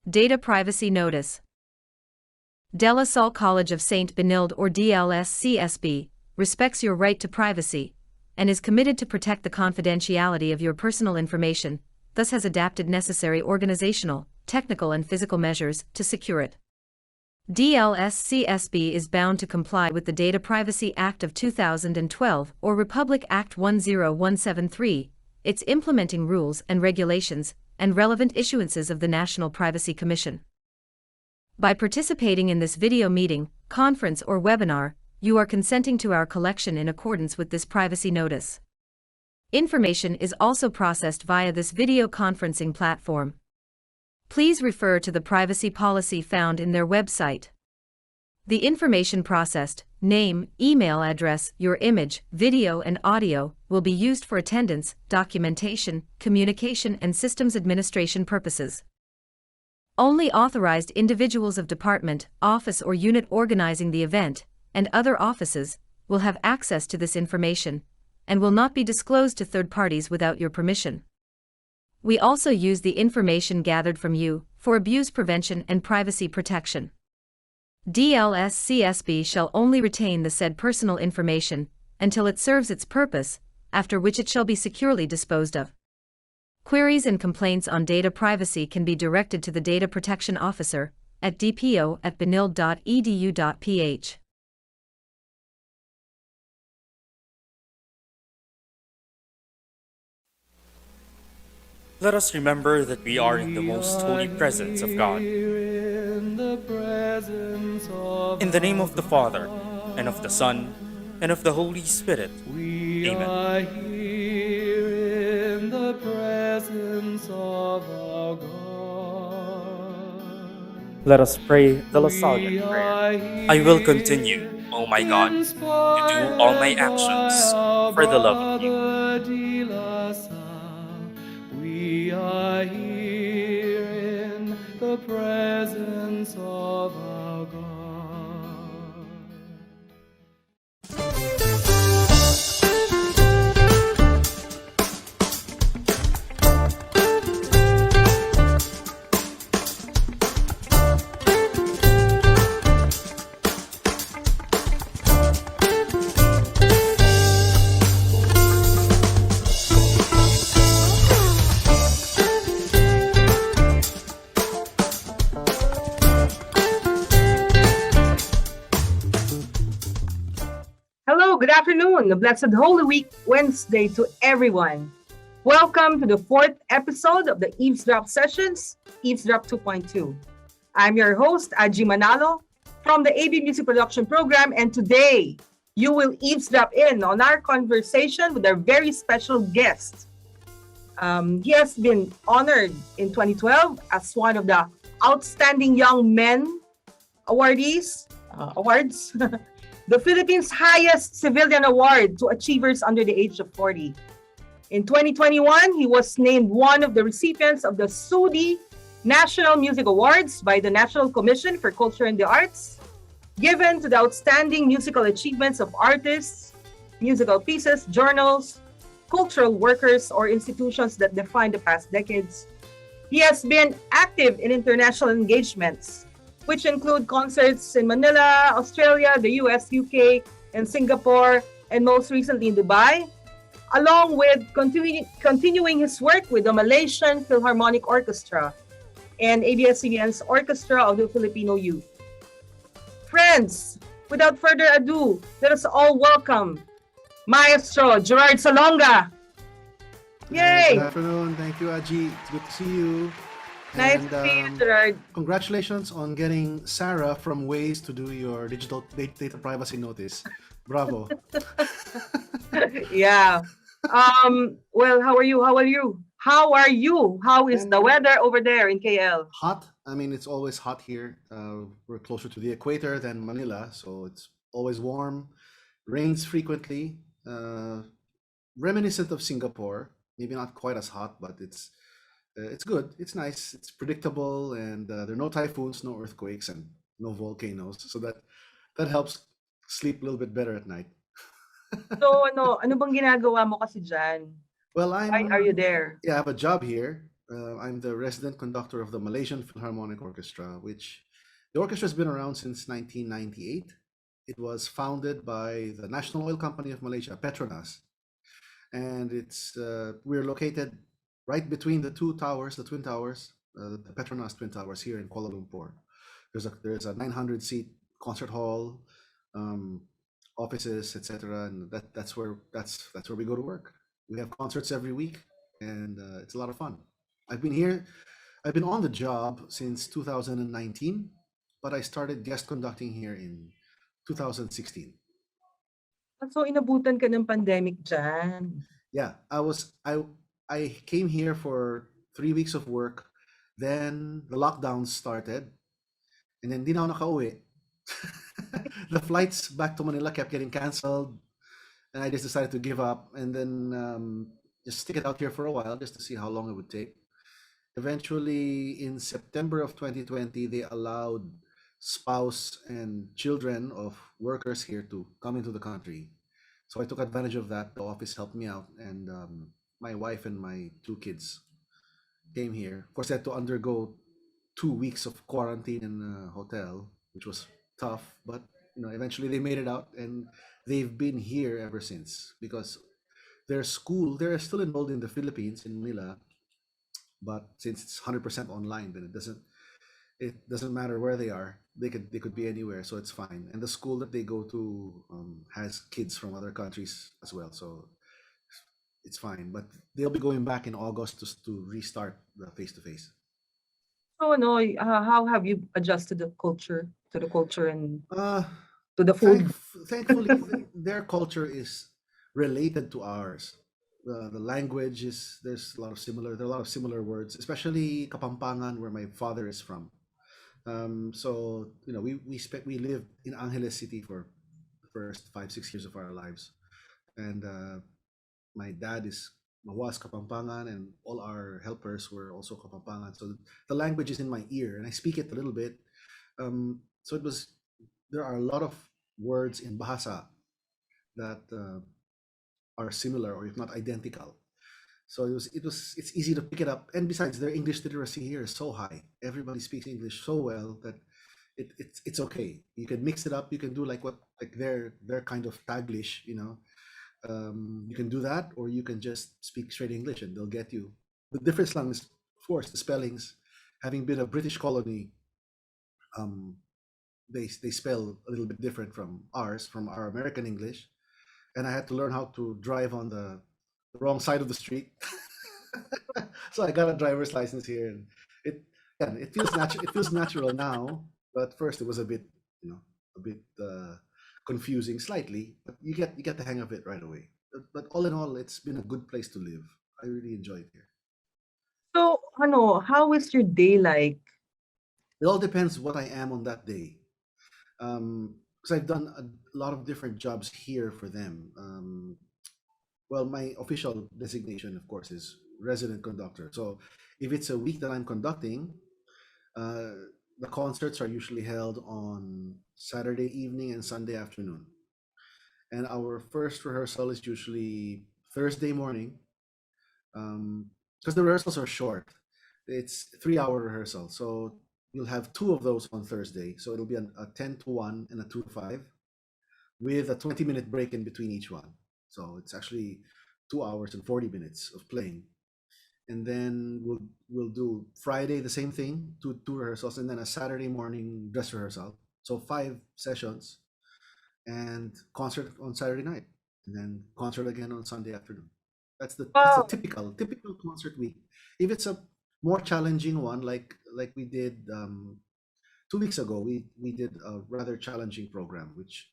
Data Privacy Notice. De La Salle College of St. Benilde or DLSCSB respects your right to privacy and is committed to protect the confidentiality of your personal information, thus has adapted necessary organizational, technical and physical measures to secure it. DLSCSB is bound to comply with the Data Privacy Act of 2012 or Republic Act 10173, its implementing rules and regulations, and relevant issuances of the National Privacy Commission. By participating in this video meeting, conference or webinar, you are consenting to our collection in accordance with this privacy notice. Information is also processed via this video conferencing platform. Please refer to the privacy policy found in their website. The information processed, name, email address, your image, video and audio, will be used for attendance, documentation, communication and systems administration purposes. Only authorized individuals of department, office or unit organizing the event, and other offices, will have access to this information, and will not be disclosed to third parties without your permission. We also use the information gathered from you for abuse prevention and privacy protection. DLSCSB shall only retain the said personal information until it serves its purpose, after which it shall be securely disposed of. Queries and complaints on data privacy can be directed to the Data Protection Officer at dpo@benilde.edu.ph. Let us remember that we are in the most holy presence of God. In the name of the Father, and of the Son, and of the Holy Spirit. Amen. Let us pray the Lasallian prayer. I will continue, O my God, to do all my actions for the love of you. We are here in the presence of our God. Good afternoon, a blessed Holy Week Wednesday to everyone. Welcome to the 4th episode of the Eavesdrop Sessions, Eavesdrop 2.2. I'm your host, AJI MANALO from the AB Music Production Program, and today you will eavesdrop in on our conversation with our very special guest. He has been honored in 2012 as one of the Outstanding Young Men awards. The Philippines' highest civilian award to achievers under the age of 40. In 2021, he was named one of the recipients of the Saudi National Music Awards by the National Commission for Culture and the Arts, given to the outstanding musical achievements of artists, musical pieces, journals, cultural workers, or institutions that define the past decades. He has been active in international engagements, which include concerts in Manila, Australia, the US, UK, and Singapore, and most recently in Dubai, along with continuing his work with the Malaysian Philharmonic Orchestra and ABS-CBN's Orchestra of the Filipino Youth. Friends, without further ado, let us all welcome Maestro GERARD SALONGA. Yay! Good afternoon. Thank you, AJI. It's good to see you. Nice to see you, GERARD. Congratulations on getting Sarah from Waze to do your digital data privacy notice. Bravo. Yeah. Well, how are you? How are you? How are you? How is the weather over there in KL? Hot. I mean, it's always hot here. We're closer to the equator than Manila, so it's always warm. Rains frequently. Reminiscent of Singapore. Maybe not quite as hot, but it's good. It's nice. It's predictable, and there are no typhoons, no earthquakes, and no volcanoes. So that helps sleep a little bit better at night. So, ano bang ginagawa mo kasi dyan? Well, Why are you there? Yeah, I have a job here. I'm the resident conductor of the Malaysian Philharmonic Orchestra, which the orchestra has been around since 1998. It was founded by the National Oil Company of Malaysia, Petronas, and we're located right between the two towers, the Twin Towers, the Petronas Twin Towers here in Kuala Lumpur. There's a 900-seat concert hall, offices, etc., and that's where we go to work. We have concerts every week, and it's a lot of fun. I've been on the job since 2019, but I started guest conducting here in 2016. So, inabutan ka ng pandemic dyan. Yeah, I came here for 3 weeks of work, then the lockdowns started, and then di na ako nakauwi. The flights back to Manila kept getting canceled, and I just decided to give up and then just stick it out here for a while just to see how long it would take. Eventually, in September of 2020, they allowed spouse and children of workers here to come into the country. So I took advantage of that. The office helped me out, and my wife and my 2 kids came here. Of course, I had to undergo 2 weeks of quarantine in a hotel, which was tough, but eventually they made it out, and they've been here ever since because they're still enrolled in the Philippines, in Manila, but since it's 100% online, then it doesn't matter where they are. They could be anywhere, so it's fine. And the school that they go to has kids from other countries as well, so it's fine. But they'll be going back in August to restart the face-to-face. So, how have you adjusted to the culture and to the food? Thankfully, their culture is related to ours. The language there are a lot of similar words, especially Kapampangan, where my father is from. So we lived in Angeles City for the first 5-6 years of our lives, and my dad was Kapampangan, and all our helpers were also Kapampangan. So the language is in my ear, and I speak it a little bit. So there are a lot of words in Bahasa that are similar, or if not identical. So it's easy to pick it up. And besides, their English literacy here is so high. Everybody speaks English so well that it's okay. You can mix it up. You can do like their kind of Taglish, you can do that, or you can just speak straight English and they'll get you. The difference lang is, of course, the spellings. Having been a British colony, they spell a little bit different from our American English, and I had to learn how to drive on the wrong side of the street. So I got a driver's license here, and it feels natural. It feels natural now, but first it was a bit confusing slightly, but you get the hang of it right away. But all in all, it's been a good place to live. I really enjoy it here. So, how is your day like? It all depends what I am on that day. Because I've done a lot of different jobs here for them. well, my official designation, of course, is resident conductor. So if it's a week that I'm conducting, uh, the concerts are usually held on Saturday evening and Sunday afternoon. And our first rehearsal is usually Thursday morning, because the rehearsals are short. It's 3 hour rehearsal. So you'll have two of those on Thursday. So it'll be a 10 to 1 and a 2 to 5 with a 20-minute break in between each one. So it's actually 2 hours and 40 minutes of playing. And then we'll do Friday the same thing, two rehearsals, and then a Saturday morning dress rehearsal. So 5 sessions and concert on Saturday night, and then concert again on Sunday afternoon. That's a Wow. typical concert week. If it's a more challenging one, like we did 2 weeks ago, we did a rather challenging program, which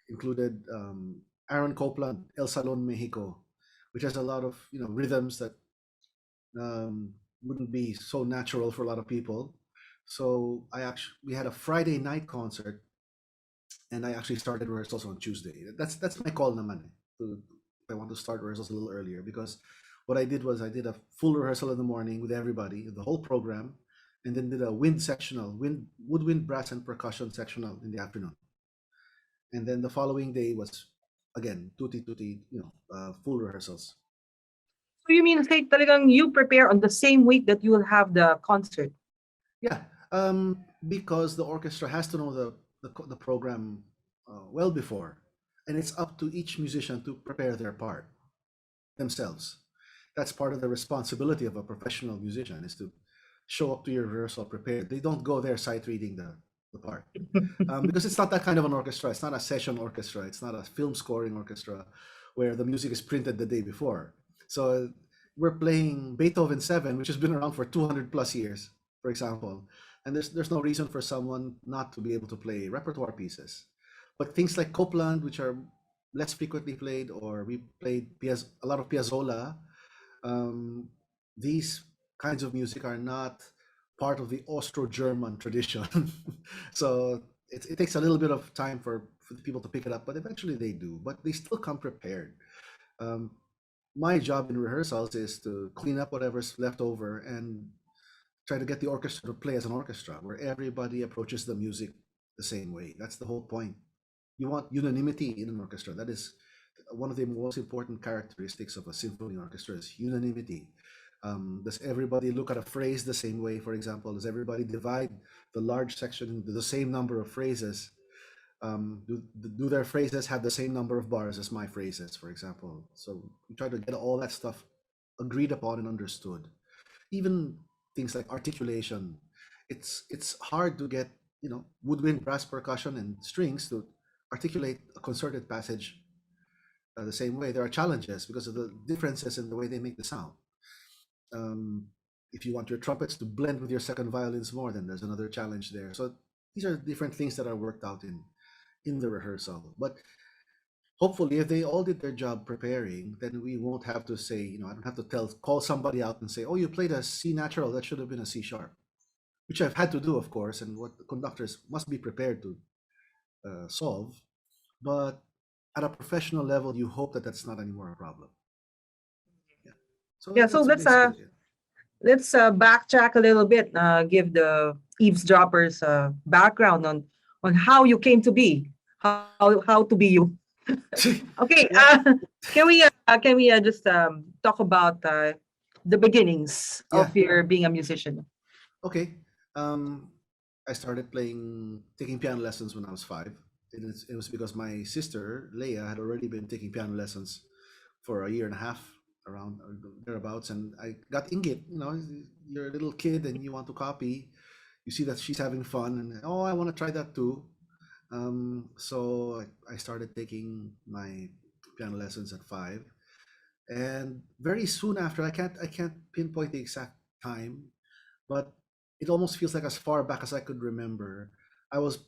included Aaron Copland, El Salon Mexico, which has a lot of rhythms that wouldn't be so natural for a lot of people. So we had a Friday night concert, and I actually started rehearsals on Tuesday. That's my call naman. I want to start rehearsals a little earlier, because what I did was I did a full rehearsal in the morning with everybody, the whole program, and then did a woodwind, brass, and percussion sectional in the afternoon. And then the following day was again tutti tutti, full rehearsals. So you mean say talagang you prepare on the same week that you will have the concert? Yeah, because the orchestra has to know the program well before, and it's up to each musician to prepare their part themselves. That's part of the responsibility of a professional musician, is to show up to your rehearsal prepared. They don't go there sight reading the part, because it's not that kind of an orchestra. It's not a session orchestra. It's not a film scoring orchestra where the music is printed the day before. So we're playing Beethoven 7, which has been around for 200 plus years, for example. And there's no reason for someone not to be able to play repertoire pieces. But things like Copland, which are less frequently played, or we played a lot of Piazzolla, um, these kinds of music are not part of the Austro-German tradition. So it takes a little bit of time for the people to pick it up, but eventually they do. But they still come prepared. Um, my job in rehearsals is to clean up whatever's left over and try to get the orchestra to play as an orchestra, where everybody approaches the music the same way. That's the whole point. You want unanimity in an orchestra. That is one of the most important characteristics of a symphony orchestra, is unanimity. Does everybody look at a phrase the same way? For example, does everybody divide the large section into the same number of phrases? Do their phrases have the same number of bars as my phrases, for example? So we try to get all that stuff agreed upon and understood. Even things like articulation, it's hard to get woodwind, brass, percussion, and strings to articulate a concerted passage the same way. There are challenges because of the differences in the way they make the sound. If you want your trumpets to blend with your second violins more, then there's another challenge there. So these are different things that are worked out in the rehearsal. But hopefully, if they all did their job preparing, then we won't have to say, I don't have to call somebody out and say, oh, you played a C natural, that should have been a C sharp, which I've had to do, of course, and what the conductors must be prepared to solve. But at a professional level, you hope that that's not anymore a problem. Yeah. So Yeah, so that's basically it. let's backtrack a little bit, give the eavesdroppers background on how you came to be, how to be you. Okay, Yeah, can we just talk about the beginnings yeah. of your being a musician? Okay. Um, I started taking piano lessons when I was 5. It was because my sister Leia had already been taking piano lessons for a year and a half, around thereabouts, and I got inggit. You're a little kid and you want to copy. You see that she's having fun, and oh, I want to try that too. So I started taking my piano lessons at 5, and very soon after, I can't pinpoint the exact time, but it almost feels like as far back as I could remember, I was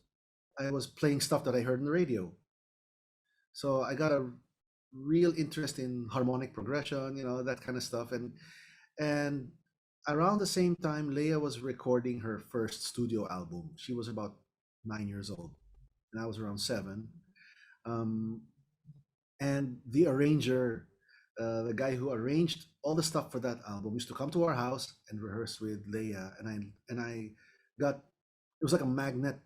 I was playing stuff that I heard on the radio. So I got a real interest in harmonic progression, that kind of stuff. And around the same time, Leia was recording her first studio album. She was about 9 years old, and I was around 7. Um, and the arranger the guy who arranged all the stuff for that album, used to come to our house and rehearse with Leia, and I got, it was like a magnet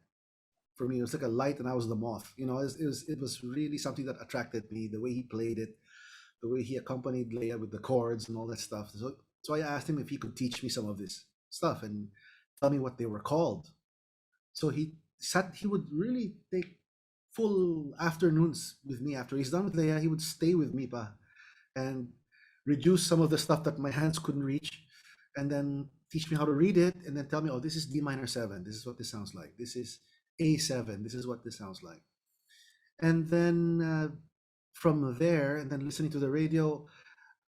for me. It was like a light, and I was the moth. You know, it was really something that attracted me. The way he played it, the way he accompanied Leia with the chords and all that stuff. So I asked him if he could teach me some of this stuff and tell me what they were called. So he would really take full afternoons with me. After he's done with Leia, he would stay with me pa, and reduce some of the stuff that my hands couldn't reach, and then teach me how to read it, and then tell me, oh, this is D minor 7. This is what this sounds like. This is A7. This is what this sounds like. And then from there, and then listening to the radio,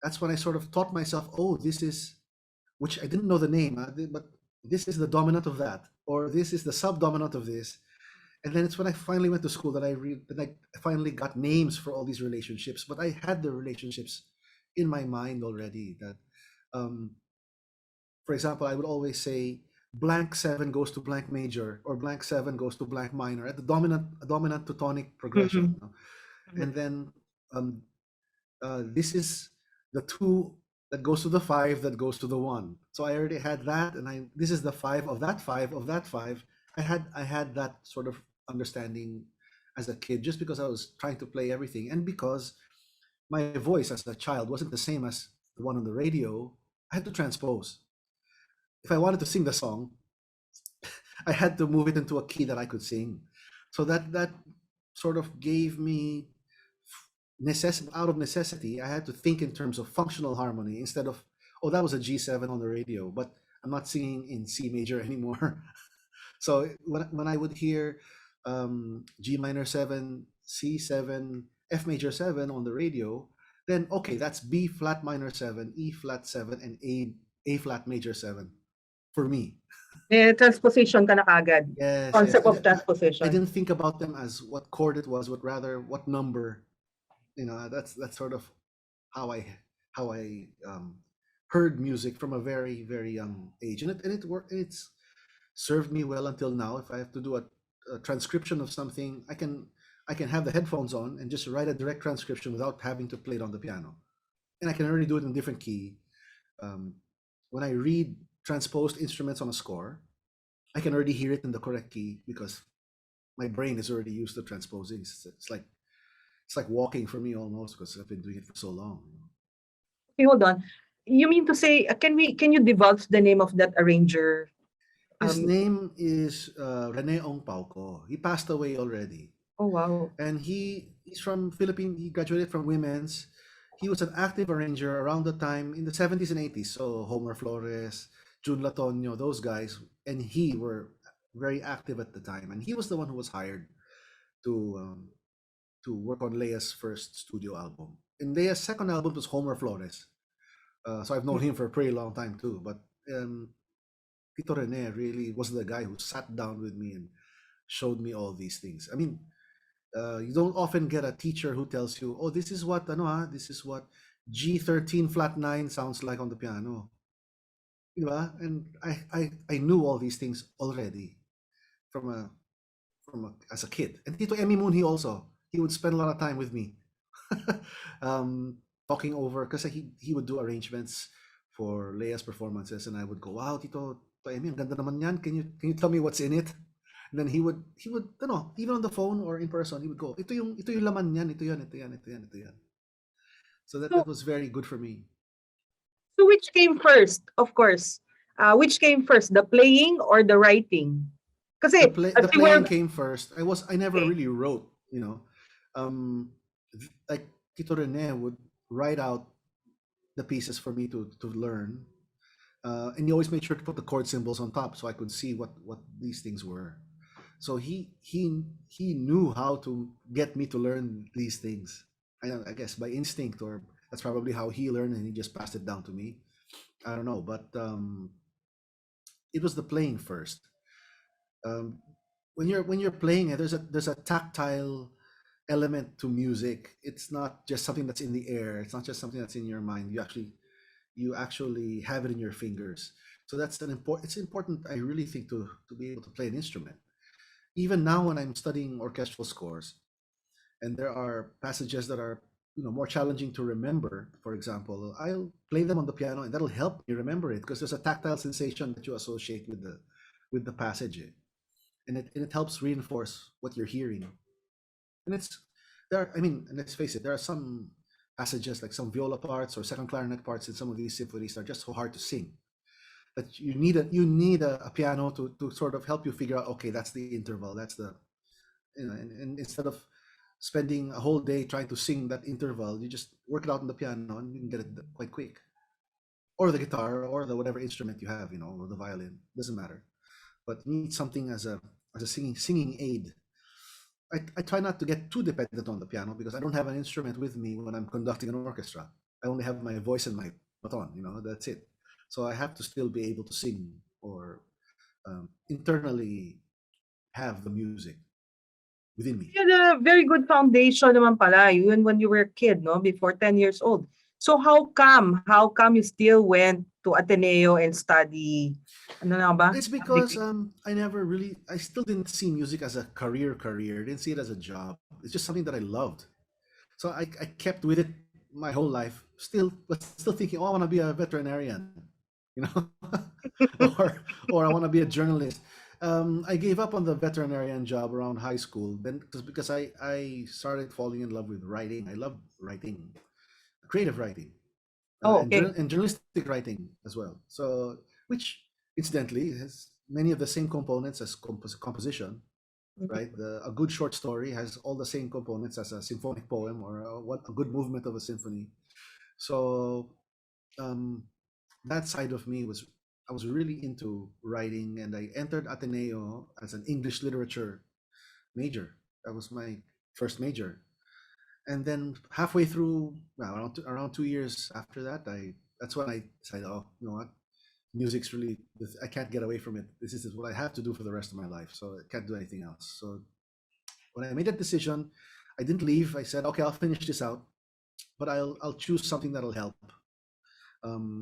that's when I sort of taught myself, oh, this is, which I didn't know the name, but this is the dominant of that, or this is the subdominant of this. And then it's when I finally went to school that I finally got names for all these relationships. But I had the relationships in my mind already. That, for example, I would always say blank 7 goes to blank major, or blank 7 goes to blank minor at the dominant to tonic progression. Mhm. And then this is the 2 that goes to the 5 that goes to the 1. So I already had that, and this is the 5 of that 5 of that 5. I had that sort of understanding as a kid, just because I was trying to play everything, and because my voice as a child wasn't the same as the one on the radio. I had to transpose. If I wanted to sing the song, I had to move it into a key that I could sing. So that sort of gave me out of necessity. I had to think in terms of functional harmony instead of, oh, that was a G7 on the radio, but I'm not singing in C major anymore. So when I would hear G minor 7, C7, F major 7 on the radio, then okay, that's B flat minor 7, E flat 7, and A flat major 7 for me. Transposition ka na kagad. Yes, Concept yes. of transposition. I didn't think about them as what chord it was, but rather what number. You know, that's sort of how I heard music from a very, very young age, and it worked. It's served me well until now. If I have to do a transcription of something, I can have the headphones on and just write a direct transcription without having to play it on the piano, and I can already do it in a different key. When I read transposed instruments on a score, I can already hear it in the correct key because my brain is already used to transposing. It's like walking for me almost, because I've been doing it for so long. Okay, hold on. You mean to say, can you divulge the name of that arranger? His name is Rene Ong Pauco. He passed away already. Oh, wow. And he's from Philippines. He graduated from Women's. He was an active arranger around the time in the 70s and 80s. So Homer Flores, Jun Latonio, those guys, and he were very active at the time. And he was the one who was hired to work on Leia's first studio album. And Leia's second album was Homer Flores. So I've known him for a pretty long time too. But Tito Rene really was the guy who sat down with me and showed me all these things. I mean, you don't often get a teacher who tells you, oh, this is what G13 flat 9 sounds like on the piano. Diba? And I knew all these things already as a kid. And Tito Emmy Moon, he would spend a lot of time with me talking over, because he would do arrangements for Leia's performances, and I would go, wow, Tito Emmy, ang ganda naman yan. Can you tell me what's in it? And then he would, even on the phone or in person, he would go, ito yung laman yan, ito yan. So that was very good for me. So which came first, of course? Which came first, the playing or the writing? Kasi the playing came first. I never really wrote, like Tito Rene would write out the pieces for me to learn. And he always made sure to put the chord symbols on top so I could see what these things were. So he knew how to get me to learn these things. I guess by instinct, or that's probably how he learned, and he just passed it down to me. I don't know, but it was the playing first. When you're playing it, there's a tactile element to music. It's not just something that's in the air. It's not just something that's in your mind. You actually have it in your fingers. So that's it's important, I really think, to be able to play an instrument. Even now when I'm studying orchestral scores, and there are passages that are more challenging to remember, for example, I'll play them on the piano, and that'll help me remember it because there's a tactile sensation that you associate with the passage, and it helps reinforce what you're hearing. And it's there. I mean, and let's face it, there are some passages like some viola parts or second clarinet parts in some of these symphonies that are just so hard to sing that you need a piano to sort of help you figure out, okay, that's the interval, that's the and instead of spending a whole day trying to sing that interval, you just work it out on the piano and you can get it quite quick, or the guitar, or the whatever instrument you have, or the violin, doesn't matter, but you need something as a singing aid. I try not to get too dependent on the piano because I don't have an instrument with me when I'm conducting an orchestra. I only have my voice and my baton, that's it. So I have to still be able to sing or internally have the music within me. You had a very good foundation naman pala, even when you were a kid, no? Before 10 years old. So how come you still went to Ateneo and study, ano na ba? It's because I still didn't see music as a career. I didn't see it as a job. It's just something that I loved. So I kept with it my whole life, but still thinking, oh, I want to be a veterinarian, you know, or I want to be a journalist. I gave up on the veterinarian job around high school, then because I started falling in love with writing. I love writing, creative writing, Oh, and, okay. and journalistic writing as well. So, which incidentally has many of the same components as composition, Mhm. right? A good short story has all the same components as a symphonic poem or a good movement of a symphony. So um, that side of me I was really into writing, and I entered Ateneo as an English literature major. That was my first major, and then halfway through, well, around 2 years after that, that's when I decided, oh, you know what, music's really, I can't get away from it. This is what I have to do for the rest of my life, so I can't do anything else. So when I made that decision, I didn't leave. I said, okay, I'll finish this out, but I'll choose something that'll help.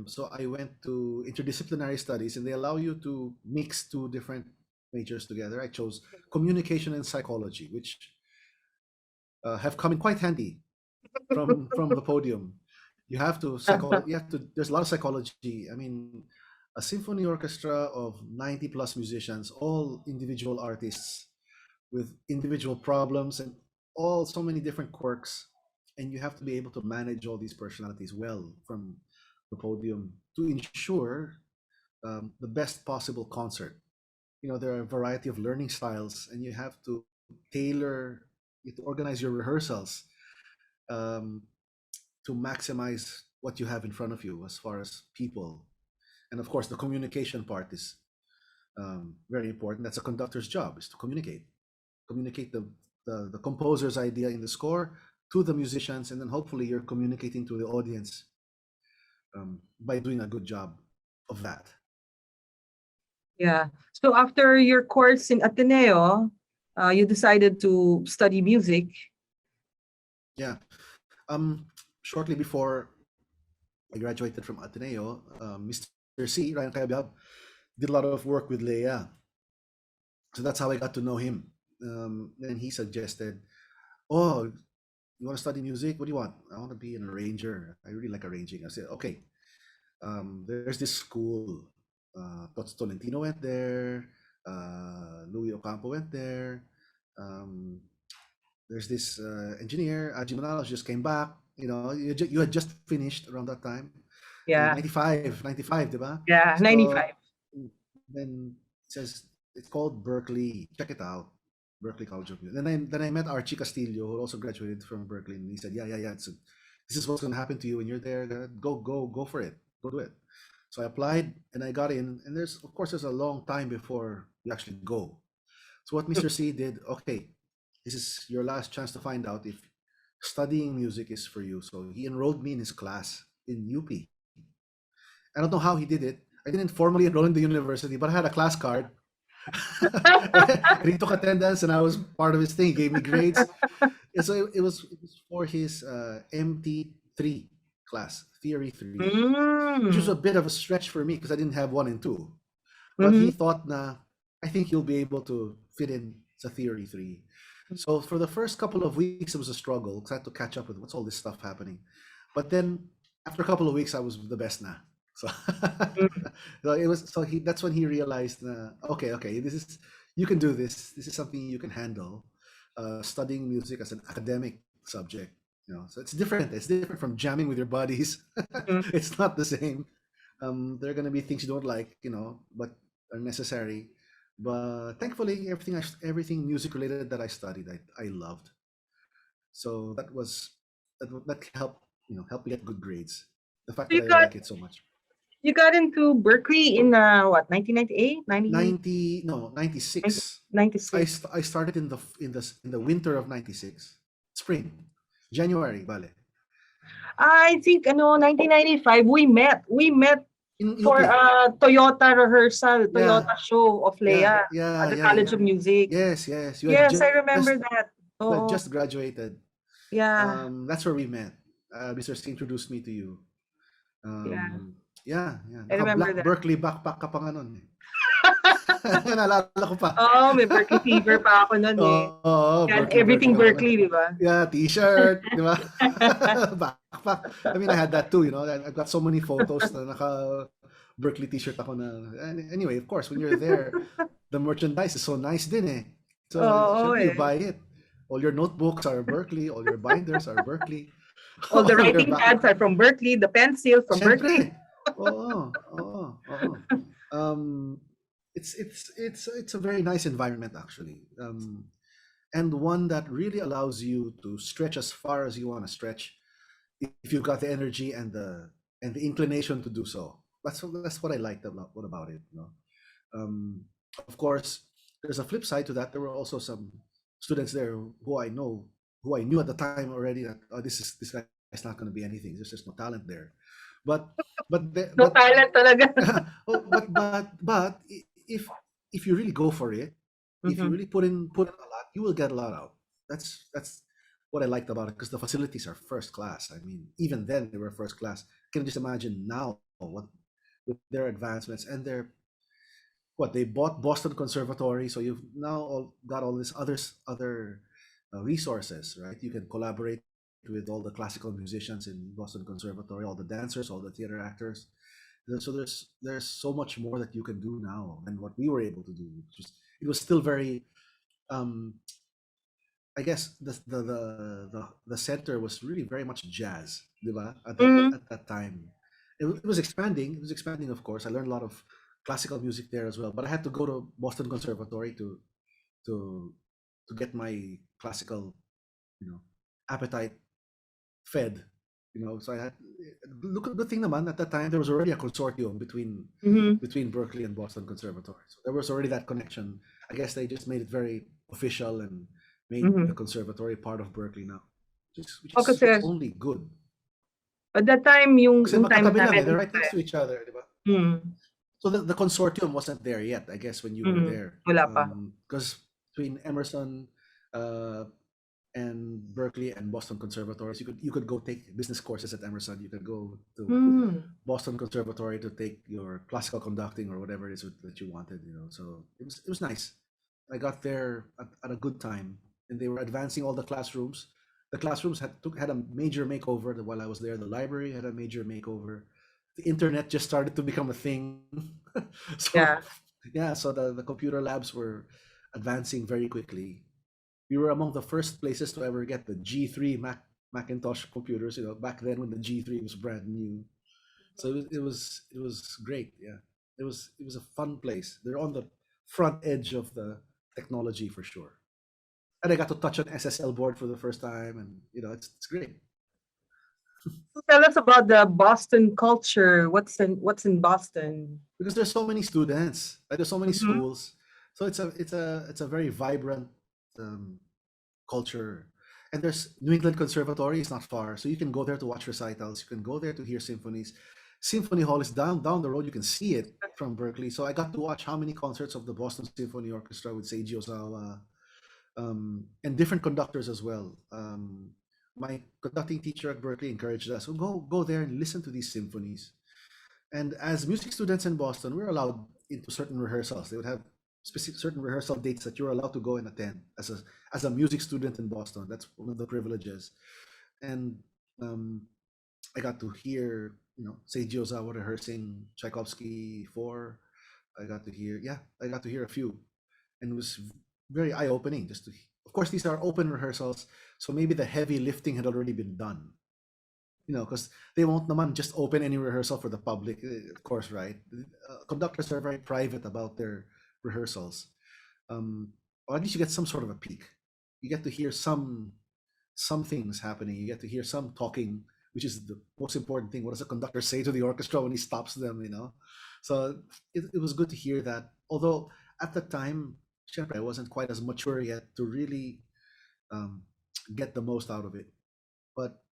So I went to interdisciplinary studies, and they allow you to mix two different majors together. I chose communication and psychology, which have come in quite handy from the podium. There's a lot of psychology. I mean, a symphony orchestra of 90 plus musicians, all individual artists with individual problems and all so many different quirks, and you have to be able to manage all these personalities well from the podium to ensure the best possible concert. There are a variety of learning styles, and you have to organize your rehearsals um, to maximize what you have in front of you as far as people. And of course, the communication part is very important. That's a conductor's job, is to communicate the composer's idea in the score to the musicians, and then hopefully you're communicating to the audience by doing a good job of that. Yeah. So after your course in Ateneo, you decided to study music. Yeah. Shortly before I graduated from Ateneo, Mr. C, Ryan Kayabyab, did a lot of work with Leia. So that's how I got to know him. And he suggested, oh, you want to study music? What do you want? I want to be an arranger. I really like arranging. I said, okay. There's this school. Tots Tolentino went there. Louis Ocampo went there. There's this engineer, AJI MANALO, just came back. You had just finished around that time. Yeah. 95, diba? Yeah, So 95. then it says it's called Berkeley. Check it out, Berkeley College of Music. Then I met Archie Castillo, who also graduated from Berkeley, and he said, yeah. This is what's going to happen to you when you're there. Go for it. Go do it. So I applied and I got in. And there's a long time before you actually go. So what Mr. C did, okay, this is your last chance to find out if studying music is for you. So he enrolled me in his class in UP. I don't know how he did it. I didn't formally enroll in the university, but I had a class card. And he took attendance, and I was part of his thing. He gave me grades. And so it was for his MT3 class, Theory 3, which was a bit of a stretch for me because I didn't have 1 and 2. But he thought, I think you'll be able to fit in sa Theory 3. So for the first couple of weeks, it was a struggle because I had to catch up with what's all this stuff happening. But then after a couple of weeks, I was the best now. So, Mm. so it was so he that's when he realized, okay, this is you can do this. This is something you can handle. Studying music as an academic subject, so it's different. It's different from jamming with your buddies. Mm. It's not the same. There are going to be things you don't like, but are necessary. But thankfully, everything music related that I studied, I loved. So that helped help me get good grades. The fact So that you I got like it so much. you got into Berkeley in what, 1998, 90 no 96. 96. I started in the winter of 96, spring, January, bale, I think 1995 we met in for UP. a Toyota rehearsal, Yeah, Toyota show of yeah, Leia yeah, at the yeah, College yeah. of Music. Yes. Yes, I remember that. You had Oh, just graduated. yeah, That's where we met. Mr. C introduced me to you. yeah. Yeah. I remember Naka-black that. Berkeley backpack ka pa nga nun, eh. Naalala ko pa. Oh, may Berkeley fever pa ako noon eh. Oo, Yan, Berkeley everything ka pa nun. Berkeley, di ba? Yeah, t-shirt, di ba? Backpack. I mean, I had that too, I've got so many photos na naka Berkeley t-shirt ako na. Anyway, of course, when you're there, the merchandise is so nice din eh. So, Oo syempre, you eh. buy it. All your notebooks are Berkeley, all your binders are Berkeley. All the All your writing pads are from Berkeley, the pencil from Berkeley. Syempre. Oo. Um, it's a very nice environment actually. And one that really allows you to stretch as far as you want to stretch if you've got the energy and the inclination to do so. That's what I liked about it. Of course, there's a flip side to that. There were also some students there who I knew at the time already that this guy is not going to be anything. There's just no talent there. But No talent talaga. oh, but if you really go for it, if you Mhm. really put in a lot, you will get a lot out. That's what I liked about it because the facilities are first class. I mean, even then they were first class. Can you just imagine now what with their advancements and their what they bought Boston Conservatory, so you've now got all these other resources, right? You can collaborate with all the classical musicians in Boston Conservatory, all the dancers, all the theater actors. So there's so much more that you can do now than what we were able to do. It was still very um, I guess the center was really very much jazz, diba? Mhm. At that time. It was expanding. It was expanding, of course. I learned a lot of classical music there as well. But I had to go to Boston Conservatory to to get my classical, you know, appetite fed. So I had look good thing naman at that time there was already a consortium Mhm. between Berkeley and Boston Conservatory. So there was already that connection. I guess they just made it very official and made the Mhm. conservatory part of Berkeley now, which Oh, is kasi only good. at that time, yung, Kasi yung time magkatabi lang eh, namin, they're right next to each other, di ba? mm, So the consortium wasn't there yet, I guess, when you were there. wala pa. Because between Emerson uh, and Berkeley and Boston conservatories, you could go take business courses at Emerson. You could go to Mm. Boston Conservatory to take your classical conducting or whatever it is that you wanted. So it was nice. I got there at a good time, and they were advancing all the classrooms. The classrooms had a major makeover while I was there. The library had a major makeover. The internet just started to become a thing. So Yeah. yeah, so the computer labs were advancing very quickly. We were among the first places to ever get the G3 Macintosh computers. Back then when the G3 was brand new. So it was great. Yeah, it was a fun place. They're on the front edge of the technology for sure. And I got to touch an SSL board for the first time, and it's great So tell us about the Boston culture. What's in Boston? because there's so many students, like there's so many Mhm. schools, so it's a very vibrant um, culture. And there's New England Conservatory is not far, so you can go there to watch recitals. You can go there to hear symphonies. Symphony Hall is down the road. You can see it from Berkeley. So I got to watch how many concerts of the Boston Symphony Orchestra with Seiji Ozawa, and different conductors as well. My conducting teacher at Berkeley encouraged us, so go there and listen to these symphonies. And as music students in Boston, we're allowed into certain rehearsals. They would have specific certain rehearsal dates that you're allowed to go and attend as a music student in Boston. That's one of the privileges. And um, I got to hear, Seiji Ozawa rehearsing Tchaikovsky 4. I got to hear a few, and it was very eye-opening. Of course, these are open rehearsals, so maybe the heavy lifting had already been done. Because they won't naman just open any rehearsal for the public, of course, right? Conductors are very private about their rehearsals. Or at least you get some sort of a peek. You get to hear some things happening. You get to hear some talking, which is the most important thing. What does a conductor say to the orchestra when he stops them? So it was good to hear that. Although at the time, syempre, I wasn't quite as mature yet to really get the most out of it. But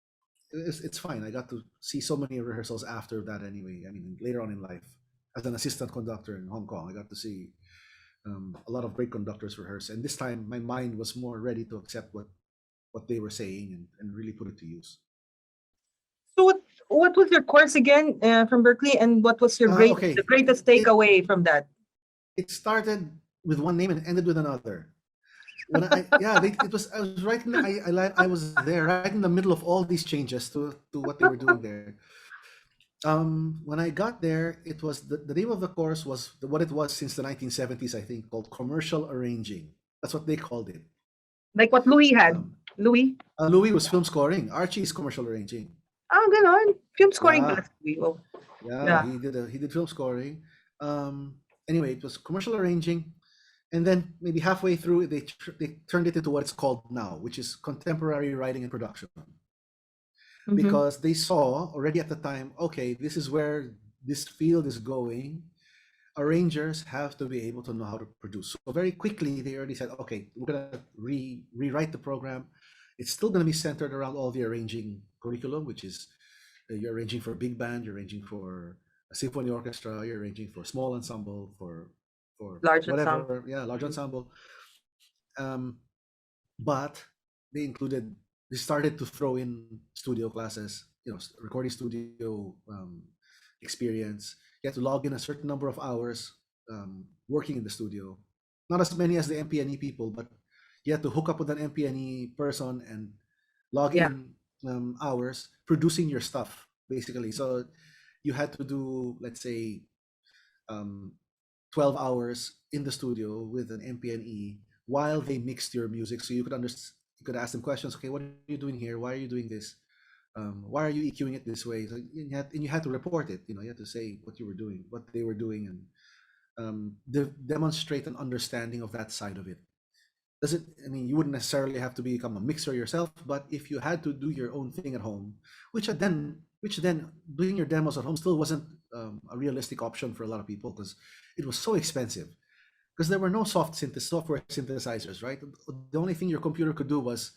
it's fine. I got to see so many rehearsals after that anyway. I mean, later on in life, as an assistant conductor in Hong Kong, I got to see a lot of great conductors rehearse. And this time, my mind was more ready to accept what they were saying and really put it to use. So what was your course again from Berkeley, and what was your the greatest takeaway from that? It started with one name and ended with another. When I was right in I was there right in the middle of all these changes to what they were doing there. When I got there, it was the name of the course was what it was since the 1970s, I think, called commercial arranging. That's what they called it. Like what Louis had. Louis was film scoring. Archie is commercial arranging. Oh, ganon. Film scoring Yeah. class. Oh. Yeah. He did film scoring. Anyway, it was commercial arranging, and then maybe halfway through, they turned it into what it's called now, which is contemporary writing and production. Mhm. Because they saw already at the time, okay, this is where this field is going. Arrangers have to be able to know how to produce. So very quickly, they already said, okay, we're going to rewrite the program. It's still going to be centered around all the arranging curriculum, which is you're arranging for big band, you're arranging for a symphony orchestra, you're arranging for small ensemble, for Large whatever, ensemble. yeah, large ensemble. But they started to throw in studio classes, recording studio experience. You have to log in a certain number of hours working in the studio. Not as many as the MP&E people, but you have to hook up with an MP&E person and log in hours producing your stuff, basically. So you had to do, let's say, 12 hours in the studio with an MP&E while they mixed your music, so you could ask them questions. Okay, what are you doing here? Why are you doing this? Why are you EQing it this way? So you had to report it. You had to say what you were doing, what they were doing, and demonstrate an understanding of that side of it. You wouldn't necessarily have to become a mixer yourself, but if you had to do your own thing at home, which then doing your demos at home still wasn't a realistic option for a lot of people because it was so expensive. Because there were no software synthesizers, right? The only thing your computer could do was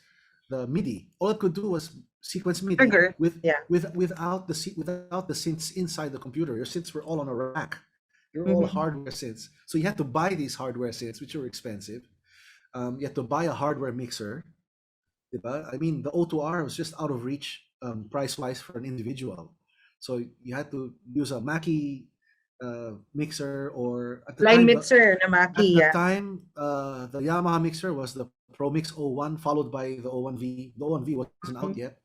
the MIDI. All it could do was sequence MIDI without the synths inside the computer. Your synths were all on a rack. They're all hardware synths. So you had to buy these hardware synths, which were expensive. You had to buy a hardware mixer. Diba? I mean, the O2R was just out of reach price-wise for an individual. So you had to use a Mackie mixer, or at the Line time, mixer na Mackie. at the time, the Yamaha mixer was the ProMix 01, followed by the 01V. The 01V wasn't out yet,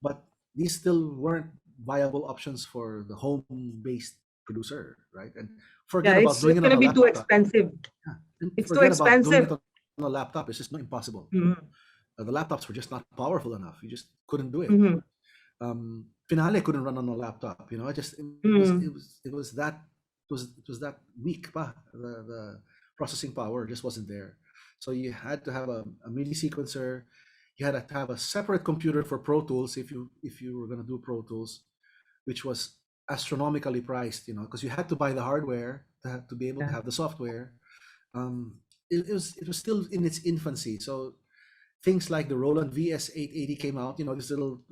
but these still weren't viable options for the home-based producer, right? And forget about doing it on a It's going to be too laptop. expensive. And It's too forget about doing expensive. it on a laptop. It's just not impossible. Mhm. The laptops were just not powerful enough. You just couldn't do it. Mhm. Finale couldn't run on a laptop. It was that weak. The processing power just wasn't there. So you had to have a MIDI sequencer. You had to have a separate computer for Pro Tools if you were going to do Pro Tools, which was astronomically priced. Because you had to buy the hardware to be able to have the software. It was still in its infancy. So things like the Roland VS880 came out. This little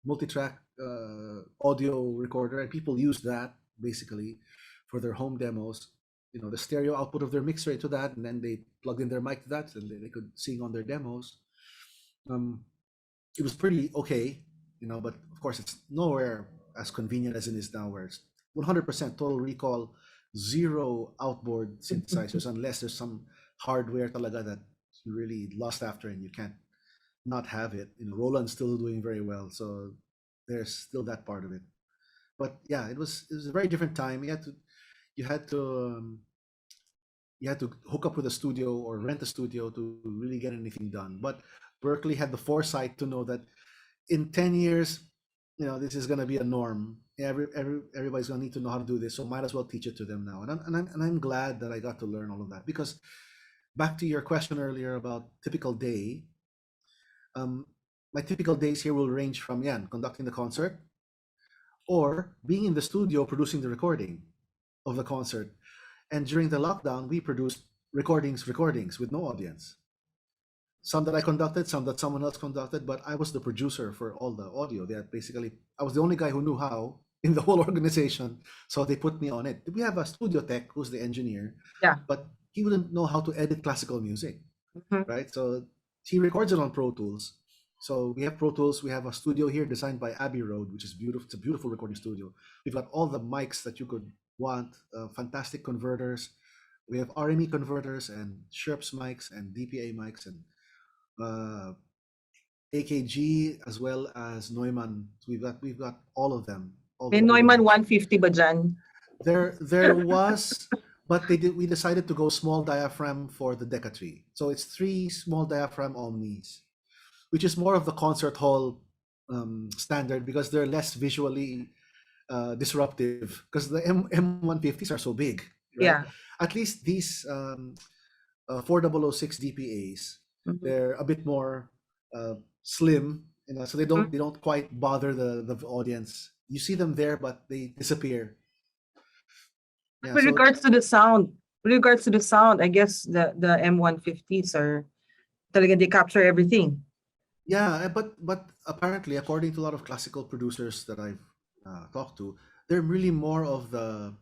multi-track audio recorder, and people used that basically for their home demos. The stereo output of their mixer into that, and then they plugged in their mic to that, and they could sing on their demos. It was pretty okay, but of course it's nowhere as convenient as it is now, where it's 100% total recall, zero outboard synthesizers unless there's some hardware talaga that you really lost after and you can't not have it. Roland's still doing very well, so there's still that part of it. But yeah, it was a very different time. You had to um, you had to hook up with a studio or rent a studio to really get anything done. But Berkeley had the foresight to know that in 10 years, this is going to be a norm. Everybody's going to need to know how to do this, so might as well teach it to them now. And I'm glad that I got to learn all of that, because back to your question earlier about typical day, um, my typical days here will range from conducting the concert or being in the studio producing the recording of the concert. And during the lockdown, we produced recordings with no audience. Some that I conducted, some that someone else conducted, but I was the producer for all the audio. I was the only guy who knew how in the whole organization, so they put me on it. We have a studio tech who's the engineer, Yeah. but he wouldn't know how to edit classical music, Mhm. right? So he records it on Pro Tools. So we have Pro Tools. We have a studio here designed by Abbey Road, which is beautiful. It's a beautiful recording studio. We've got all the mics that you could want, fantastic converters. We have RME converters and Sherps mics and DPA mics and AKG as well as Neumann. We've got all of them. All May the good Neumann ones. 150 ba dyan? There was, but we decided to go small diaphragm for the Decca tree. So it's 3 small diaphragm omnis, which is more of the concert hall standard, because they're less visually disruptive, because the M150s are so big, right? Yeah. At least these 4006 DPAs, Mhm. they're a bit more slim, so they don't quite bother the audience. You see them there, but they disappear. Yeah, With so regards to the sound, I guess the M150s are talagang they capture everything. yeah, but apparently, according to a lot of classical producers that I've talked to, they're really more of the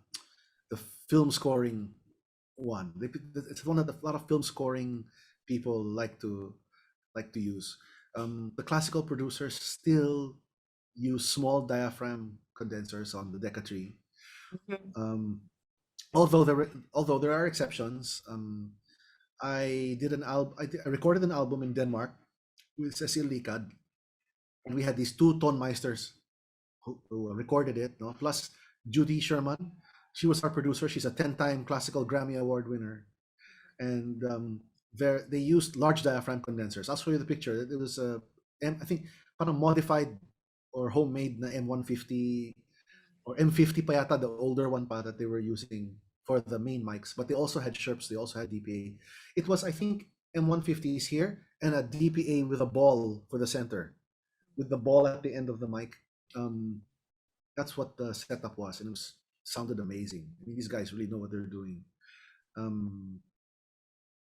film scoring one. It's one that a lot of film scoring people like to use. The classical producers still use small diaphragm condensers on the Decca tree. Mhm. Um, although there are exceptions. I recorded an album in Denmark with Cecil Licad, and we had these 2 tonmeisters who recorded it. No? Plus Judy Sherman, she was our producer. She's a 10-time classical Grammy Award winner, and they used large diaphragm condensers. I'll show you the picture. It was I think parang modified or homemade na M150 or M50 pa yata, the older one pa that they were using for the main mics. But they also had Sherps, they also had DPA. It was, I think, M150s here and a DPA with a ball for the center, with the ball at the end of the mic. That's what the setup was, and sounded amazing. I mean, these guys really know what they're doing. Um,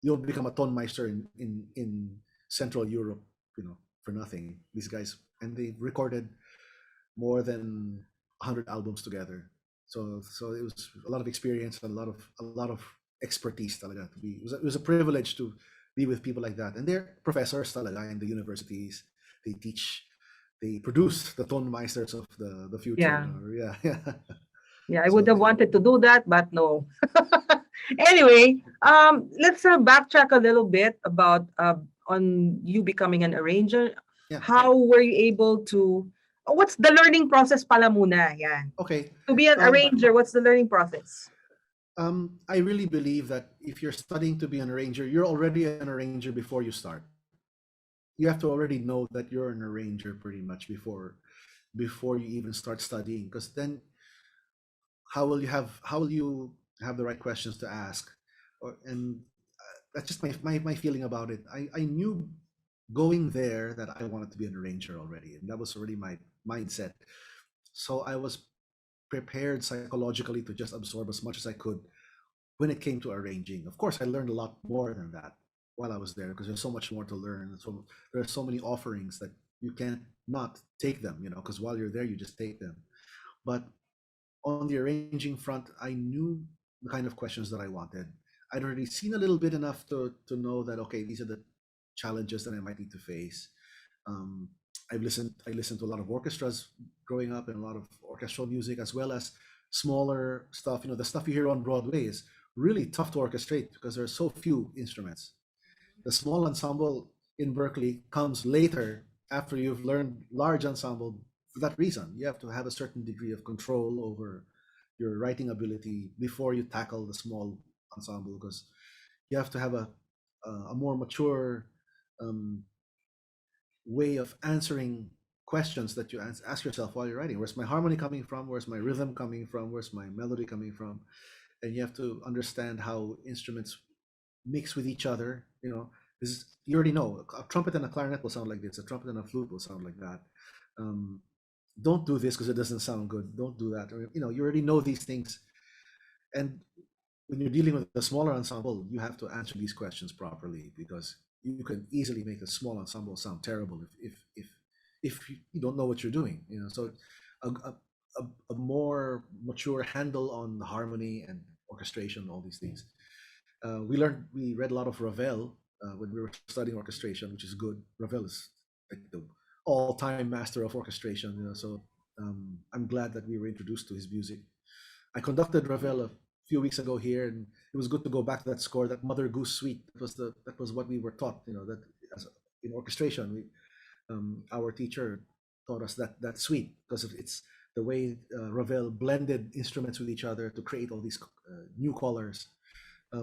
you don't become a tonmeister in Central Europe, for nothing. These guys, and they recorded more than 100 albums together. So it was a lot of experience and a lot of expertise talaga. It was a privilege to be with people like that, and they're professors talaga in the universities. They teach, they produce the tonmeisters of the future. Yeah. Yeah, yeah. Yeah, I So would have wanted to do that, but no. Anyway, let's backtrack a little bit about on you becoming an arranger. yeah. How were you able to? What's the learning process pala muna? Yan. Okay. To be an arranger, what's the learning process? I really believe that if you're studying to be an arranger, you're already an arranger before you start. You have to already know that you're an arranger pretty much before you even start studying, because then how will you have the right questions to ask, and that's just my feeling about it. I knew going there that I wanted to be an arranger already, and that was already my mindset. So I was prepared psychologically to just absorb as much as I could when it came to arranging. Of course, I learned a lot more than that while I was there, because there's so much more to learn. So there are so many offerings that you can't not take them, because while you're there, you just take them. But on the arranging front, I knew the kind of questions that I wanted. I'd already seen a little bit enough to know that, okay, these are the challenges that I might need to face. Um, I listened to a lot of orchestras growing up, and a lot of orchestral music, as well as smaller stuff, the stuff you hear on Broadway is really tough to orchestrate because there are so few instruments. The small ensemble in Berkeley comes later after you've learned large ensemble. For that reason, you have to have a certain degree of control over your writing ability before you tackle the small ensemble, because you have to have a more mature um, way of answering questions that you ask yourself while you're writing. Where's my harmony coming from? Where's my rhythm coming from? Where's my melody coming from? And you have to understand how instruments mix with each other. You already know a trumpet and a clarinet will sound like this. A trumpet and a flute will sound like that. Don't do this because it doesn't sound good. Don't do that. Or, you already know these things. And when you're dealing with a smaller ensemble, you have to answer these questions properly, because you can easily make a small ensemble sound terrible if you don't know what you're doing. So a more mature handle on the harmony and orchestration, all these things. We read a lot of Ravel when we were studying orchestration, which is good. Ravel is like the all-time master of orchestration. So I'm glad that we were introduced to his music. I conducted Ravel a few weeks ago here, and it was good to go back to that score, that Mother Goose Suite. That was what we were taught. That in orchestration, our teacher taught us that suite, because it's the way Ravel blended instruments with each other to create all these new colors. It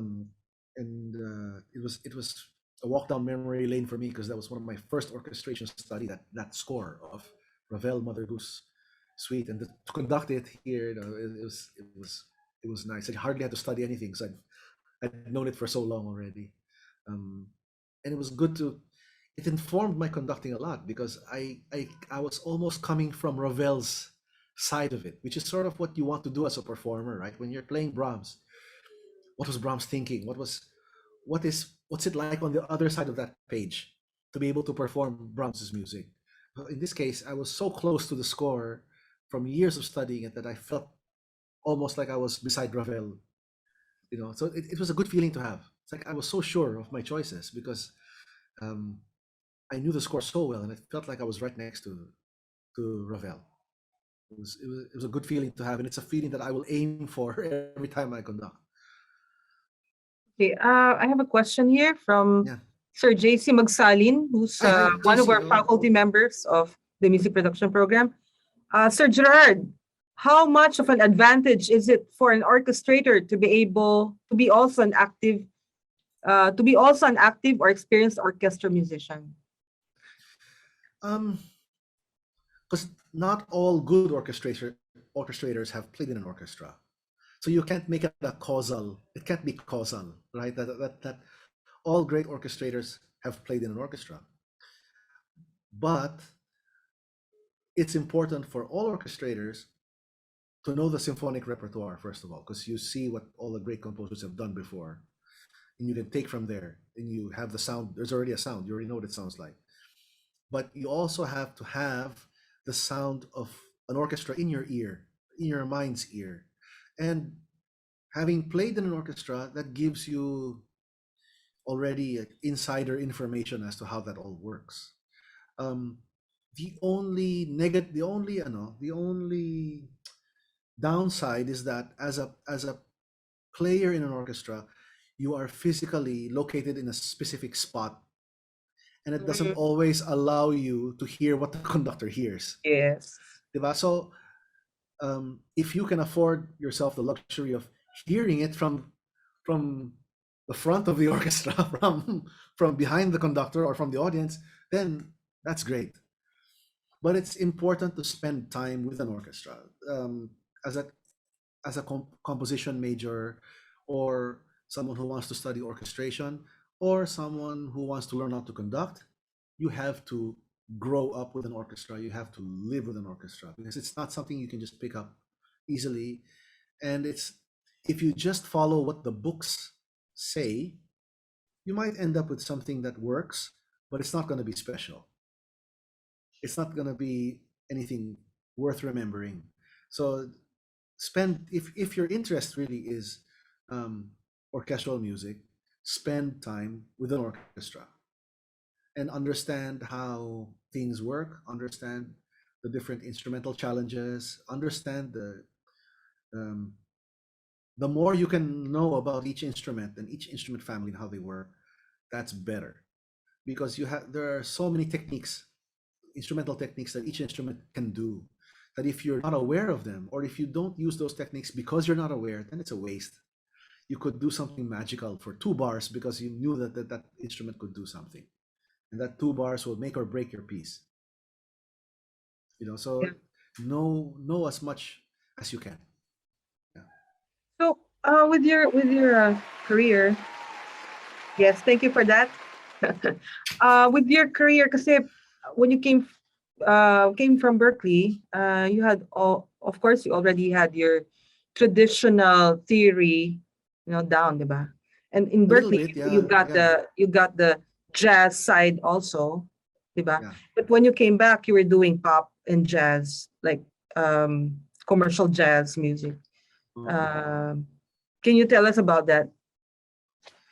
was a walk down memory lane for me, because that was one of my first orchestration study, that score of Ravel Mother Goose Suite, and to conduct it here, it was nice. I hardly had to study anything, because I'd known it for so long already, and it was good to. It informed my conducting a lot, because I was almost coming from Ravel's side of it, which is sort of what you want to do as a performer, right? When you're playing Brahms, what was Brahms thinking? What's it like on the other side of that page to be able to perform Brahms's music? In this case, I was so close to the score from years of studying it that I felt almost like I was beside Ravel. So it was a good feeling to have. It's like I was so sure of my choices, because I knew the score so well, and it felt like I was right next to Ravel. It was a good feeling to have, and it's a feeling that I will aim for every time I conduct. Okay, I have a question here from Yeah. Sir JC Magsalin, who's Hi, one of JC. our Hello. faculty members of the music production program. Sir Gerard, how much of an advantage is it for an orchestrator to be able to be also an active or experienced orchestra musician? Because not all good orchestrators have played in an orchestra, so you can't make it a causal. It can't be causal, right? That all great orchestrators have played in an orchestra, but it's important for all orchestrators to know the symphonic repertoire, first of all, because you see what all the great composers have done before, and you can take from there, and you have the sound. There's already a sound. You already know what it sounds like. But you also have to have the sound of an orchestra in your ear, in your mind's ear. And having played in an orchestra, that gives you already insider information as to how that all works. The only downside is that as a player in an orchestra, you are physically located in a specific spot, and it doesn't always allow you to hear what the conductor hears. Yes. Diba? So if you can afford yourself the luxury of hearing it from the front of the orchestra, from behind the conductor or from the audience, then that's great. But it's important to spend time with an orchestra. As a composition major, or someone who wants to study orchestration, or someone who wants to learn how to conduct, you have to grow up with an orchestra. You have to live with an orchestra, because it's not something you can just pick up easily. And if you just follow what the books say, you might end up with something that works, but it's not going to be special. It's not going to be anything worth remembering. So if your interest really is orchestral music, spend time with an orchestra and understand how things work, understand the different instrumental challenges, understand Um, the more you can know about each instrument and each instrument family and how they work, that's better, because there are so many techniques, instrumental techniques that each instrument can do, that if you're not aware of them, or if you don't use those techniques because you're not aware, then it's a waste. You could do something magical for 2 bars because you knew that instrument could do something, and that 2 bars will make or break your piece. So Yeah. know as much as you can. Yeah. So, with your career, yes, thank you for that. With your career, kasi when you came from Berkeley, you had all, of course, you already had your traditional theory, down, diba? And in A little Berkeley, bit, you yeah, got yeah, the jazz side also, diba? yeah. But when you came back, you were doing pop and jazz, like um, commercial jazz music. Mhm. Um, can you tell us about that?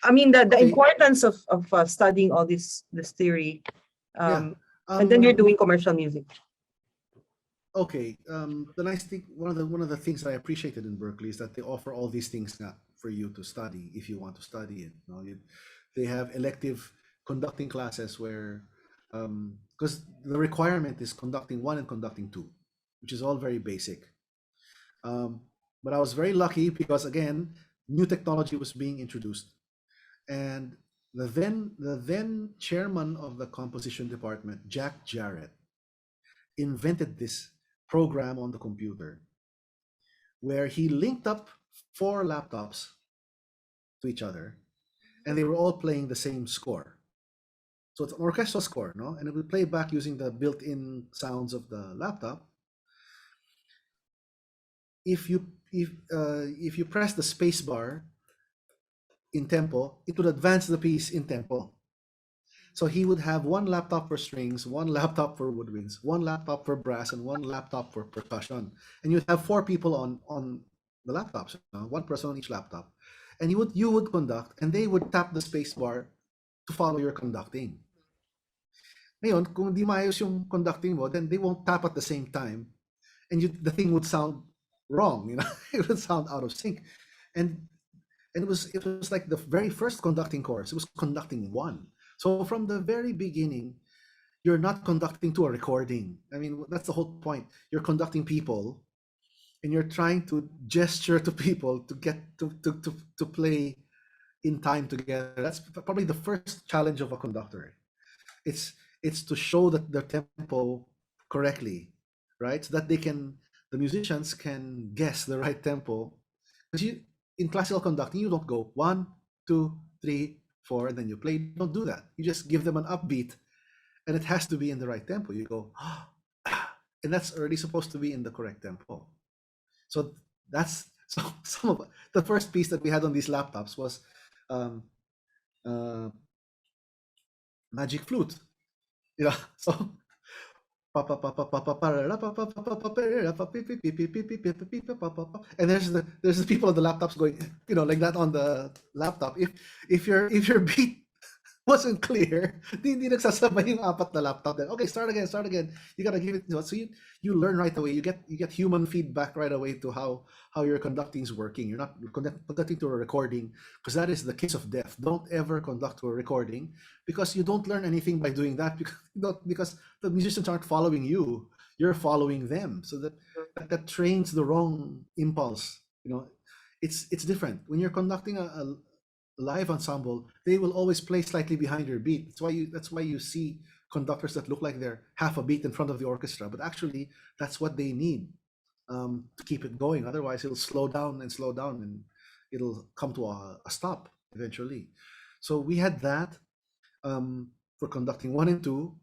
I mean, the Okay, importance of studying all this theory, yeah. um, and then you're Um, doing commercial music. okay. The nice thing, one of the things that I appreciated in Berkeley is that they offer all these things for you to study if you want to study it. They have elective conducting classes where, because the requirement is conducting one and conducting two, which is all very basic. Um, but I was very lucky because, again, new technology was being introduced, and the then chairman of the composition department, Jack Jarrett, invented this program on the computer where he linked up 4 laptops to each other, and they were all playing the same score. So it's an orchestral score, no? And it would play back using the built-in sounds of the laptop. If you press the space bar in tempo, it would advance the piece in tempo. So he would have one laptop for strings, one laptop for woodwinds, one laptop for brass, and one laptop for percussion. And you'd have 4 people on the laptops, one person on each laptop. And you would conduct, and they would tap the space bar to follow your conducting. Ngayon, kung di maayos yung conducting mo, then they won't tap at the same time, and the thing would sound wrong. It would sound out of sync. And it was like the very first conducting course. It was conducting one. So from the very beginning, you're not conducting to a recording. I mean, that's the whole point. You're conducting people, and you're trying to gesture to people to get to play in time together. That's probably the first challenge of a conductor. It's to show that the tempo correctly, right? So that the musicians can guess the right tempo. Because in classical conducting, you don't go 1, 2, 3, 4, and then you play. You don't do that. You just give them an upbeat, and it has to be in the right tempo. You go, and that's already supposed to be in the correct tempo. So that's some of the first piece that we had on these laptops was um, magic flute. So and there's the people on the laptops going, like that on the laptop. If your beat wasn't clear, hindi nagsasabay yung apat na laptop. Then okay, start again. You gotta give it. So you learn right away. You get human feedback right away to how your conducting is working. You're not conducting to a recording, because that is the kiss of death. Don't ever conduct to a recording, because you don't learn anything by doing that, because the musicians aren't following you. You're following them. So that trains the wrong impulse. It's different when you're conducting a live ensemble. They will always play slightly behind your beat. That's why you see conductors that look like they're half a beat in front of the orchestra, but actually that's what they need to keep it going. Otherwise it'll slow down and it'll come to a stop eventually. So we had that for conducting 1 and 2.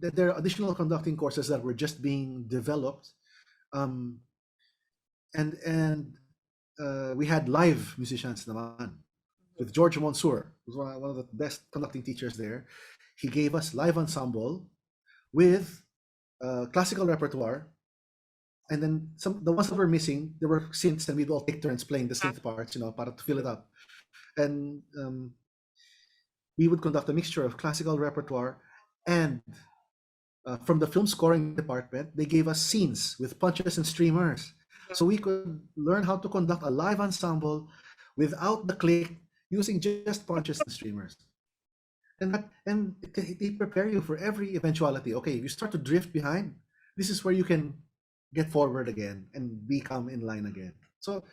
There are additional conducting courses that were just being developed, um, and we had live musicians naman with George Monsoor, who's one of the best conducting teachers there. He gave us live ensemble with classical repertoire, and then the ones that were missing, there were synths, and we'd all take turns playing the synth parts, para to fill it up. And we would conduct a mixture of classical repertoire and from the film scoring department, they gave us scenes with punches and streamers. So we could learn how to conduct a live ensemble without the click, using just punches and streamers. And they prepare you for every eventuality. Okay, if you start to drift behind, this is where you can get forward again and become in line again. So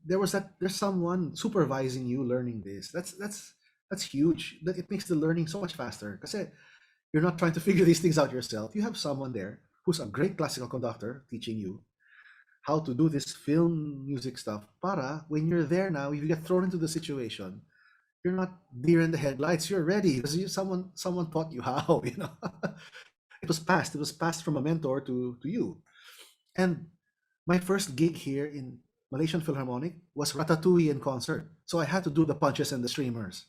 there's someone supervising you learning this. That's huge. That it makes the learning so much faster. Because you're not trying to figure these things out yourself. You have someone there who's a great classical conductor teaching you how to do this film music stuff. Para when you're there now, if you get thrown into the situation, you're not deer in the headlights. You're ready because someone taught you how. It was passed. It was passed from a mentor to you. And my first gig here in Malaysian Philharmonic was Ratatouille in concert. So I had to do the punches and the streamers.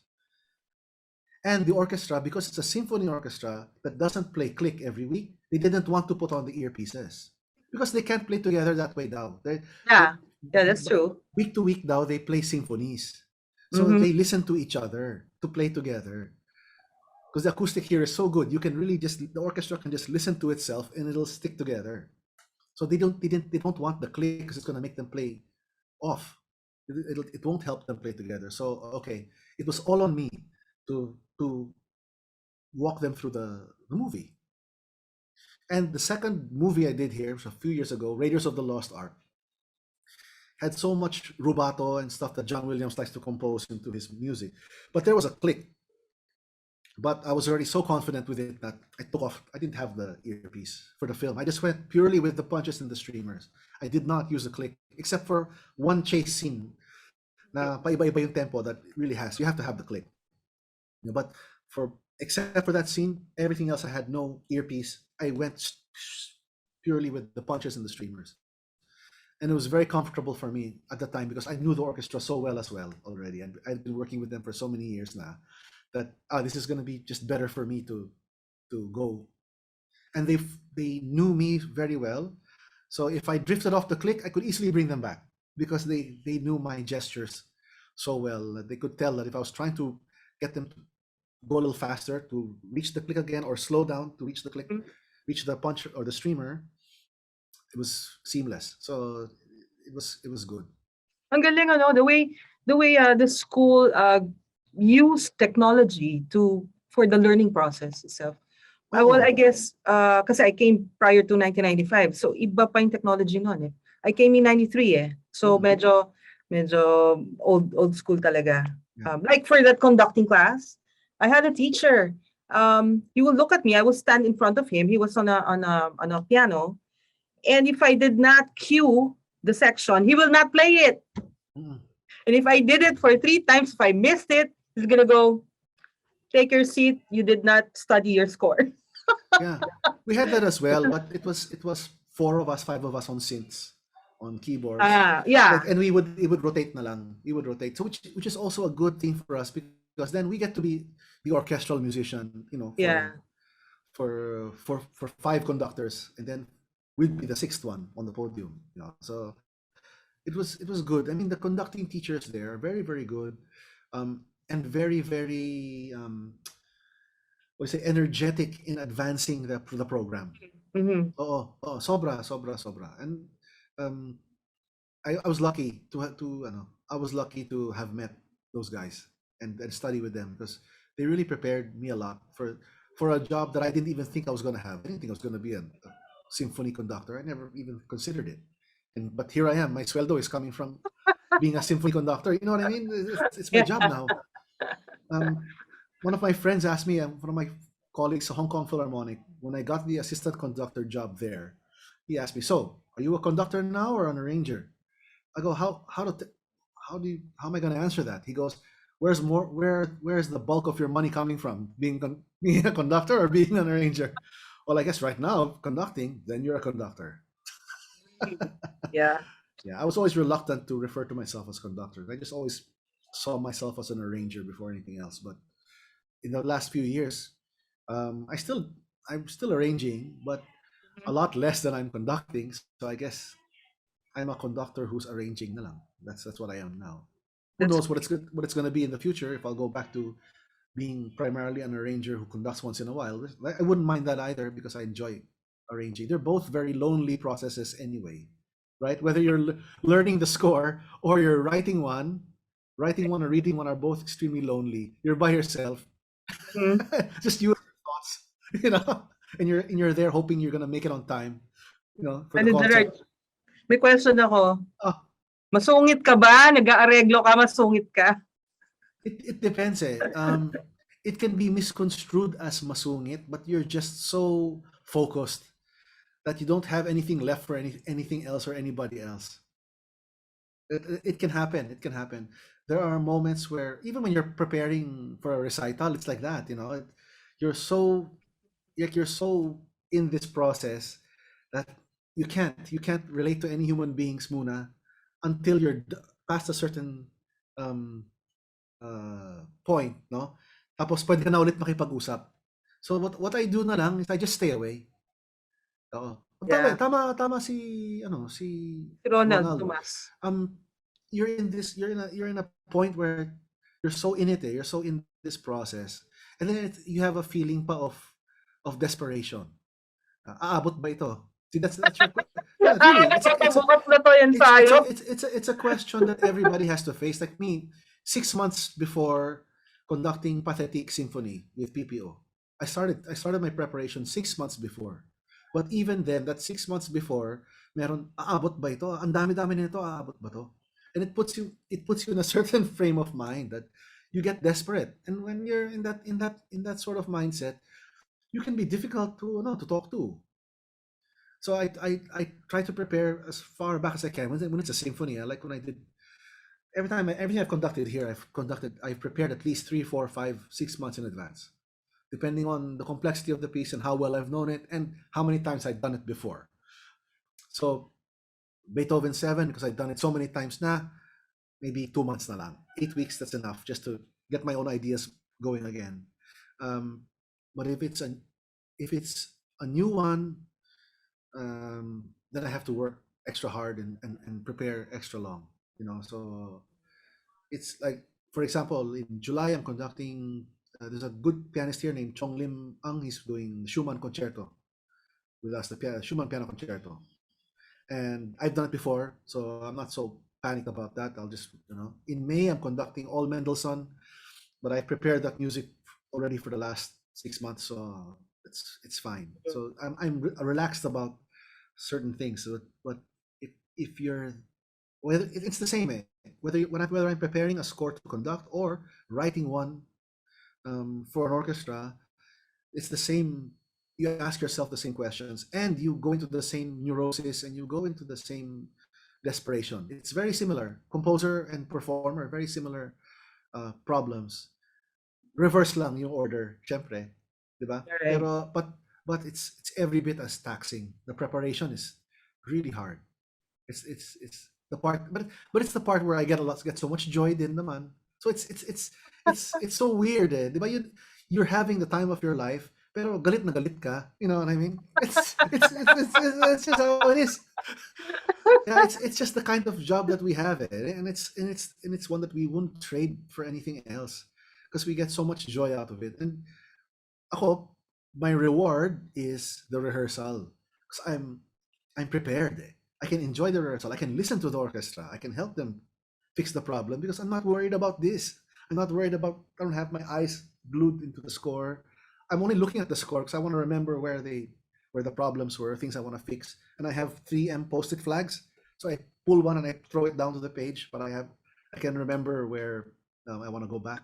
And the orchestra, because it's a symphony orchestra that doesn't play click every week, they didn't want to put on the earpieces because they can't play together that way now. Yeah, that's true. Week to week now, they play symphonies. So Mhm. they listen to each other to play together. Because the acoustic here is so good, you can really the orchestra can just listen to itself and it'll stick together. So they don't want the click because it's going to make them play off. It won't help them play together. So okay, it was all on me to walk them through the movie. And the second movie I did here was a few years ago, Raiders of the Lost Ark, had so much rubato and stuff that John Williams likes to compose into his music. But there was a click. But I was already so confident with it that I took off. I didn't have the earpiece for the film. I just went purely with the punches and the streamers. I did not use the click, except for one chase scene na paiba-iba yung tempo that really has. You have to have the click. But except for that scene, everything else I had no earpiece. I went purely with the punches and the streamers. And it was very comfortable for me at the time because I knew the orchestra so well as well already. And I'd been working with them for so many years now that this is going to be just better for me to go. And they knew me very well. So if I drifted off the click, I could easily bring them back because they knew my gestures so well that they could tell that if I was trying to get them to go a little faster to reach the click again or slow down to reach the click, reach the punch or the streamer, it was seamless. So it was good. Ang galing, the way the school used technology for the learning process itself. Well, I guess kasi I came prior to 1995, so iba pa yung technology noon eh. I came in 93 eh. So medyo old school talaga. Yeah. Like for that conducting class, I had a teacher. He would look at me. I would stand in front of him. He was on a piano, and if I did not cue the section, he will not play it. And if I did it for 3 times, if I missed it, he's gonna go, take your seat. You did not study your score. Yeah, we had that as well, but it was 4 of us, 5 of us on synths, on keyboards. Yeah. And it would rotate na lang. We would rotate, so which is also a good thing for us because then we get to be the orchestral musician, for 5 conductors, and then we'd be the 6th one on the podium. So it was good. I mean, the conducting teachers there are very, very good, and very, very energetic in advancing the program. Mm-hmm. Sobra. And I was lucky to have met those guys and study with them because they really prepared me a lot for a job that I didn't even think I was going to have. I didn't think I was going to be a symphony conductor. I never even considered it. But here I am. My sueldo is coming from being a symphony conductor. You know what I mean? It's my job now. One of my friends asked me, one of my colleagues at Hong Kong Philharmonic, when I got the assistant conductor job there, he asked me, "So, are you a conductor now or an arranger?" I go, "How am I going to answer that?" He goes, "Where's the bulk of your money coming from? Being a conductor or being an arranger?" Well, I guess right now conducting, then you're a conductor. Yeah. Yeah, I was always reluctant to refer to myself as conductor. I just always saw myself as an arranger before anything else. But in the last few years, I'm still arranging, but a lot less than I'm conducting. So I guess I'm a conductor who's arranging na lang. That's what I am now. Who knows what it's going to be in the future if I'll go back to being primarily an arranger who conducts once in a while. I wouldn't mind that either because I enjoy arranging. They're both very lonely processes anyway. right? Whether you're learning the score or you're writing one or reading one are both extremely lonely. You're by yourself, Mhm. just you and your thoughts, you know, and you're there hoping you're gonna make it on time, you know, for the Ano, concert. Gerard, may question ako. Oh, Masungit ka ba? Nag-aareglo ka, masungit ka? it depends, eh. It can be misconstrued as masungit, but you're just so focused that you don't have anything left for anything else or anybody else. It can happen. It can happen. There are moments where even when you're preparing for a recital, it's like that. You know, you're so you're so in this process that you can't relate to any human beings muna until you're past a certain um, point, no? Tapos pwede ka na ulit makipag-usap. So what I do na lang is I just stay away. Oo. Yeah. Tama si si Si Ronald Ronald. Tomas. You're in a point where you're so in it, you're so in this process. And then you have a feeling pa of desperation. Aabot ba ito? See, that's your yeah, really. Bukas na to yan tayo. It's a question that everybody has to face. Like me, 6 months before conducting Pathetic Symphony with PPO, I started my preparation 6 months before. But even then, that 6 months before, meron aabot ba ito? Ang dami-dami nito, aabot ba to? And it puts you in a certain frame of mind that you get desperate. And when you're in that sort of mindset, you can be difficult to talk to. So I try to prepare as far back as I can. When it's a symphony, I like when I did everything I've conducted here, I've prepared at least 3, 4, 5, 6 months in advance, depending on the complexity of the piece and how well I've known it and how many times I've done it before. So Beethoven 7, because I've done it so many times now, maybe 2 months na lang. 8 weeks, that's enough just to get my own ideas going again. But if it's a new one, then I have to work extra hard and prepare extra long, so it's like, for example, in July I'm conducting there's a good pianist here named Chong Lim Ang. He's doing Schumann concerto with us, the Schumann piano concerto, and I've done it before, so I'm not so panicked about that. I'll just, in May I'm conducting all Mendelssohn, but I prepared that music already for the last 6 months, so it's fine. So I'm relaxed about certain things. But if you're, whether it's the same, whether I'm preparing a score to conduct or writing one for an orchestra, it's the same. You ask yourself the same questions, and you go into the same neurosis, and you go into the same desperation. It's very similar. Composer and performer, very similar problems. Reverse lang yung order, syempre, di ba? Right. Pero but it's every bit as taxing. The preparation is really hard. It's the part, but it's the part where I get so much joy din naman. So it's so weird, eh, di ba? You're having the time of your life, pero galit na galit ka. You know what I mean? It's just how it is. Yeah, it's just the kind of job that we have, eh? And it's one that we wouldn't trade for anything else, because we get so much joy out of it. And ako, my reward is the rehearsal, because I'm prepared, eh. I can enjoy the rehearsal. I can listen to the orchestra. I can help them fix the problem, because I'm not worried about this. I'm not worried about, I don't have my eyes glued into the score. I'm only looking at the score because I want to remember where the problems were, things I want to fix. And I have 3M post-it flags. So I pull one and I throw it down to the page, but I can remember where I want to go back.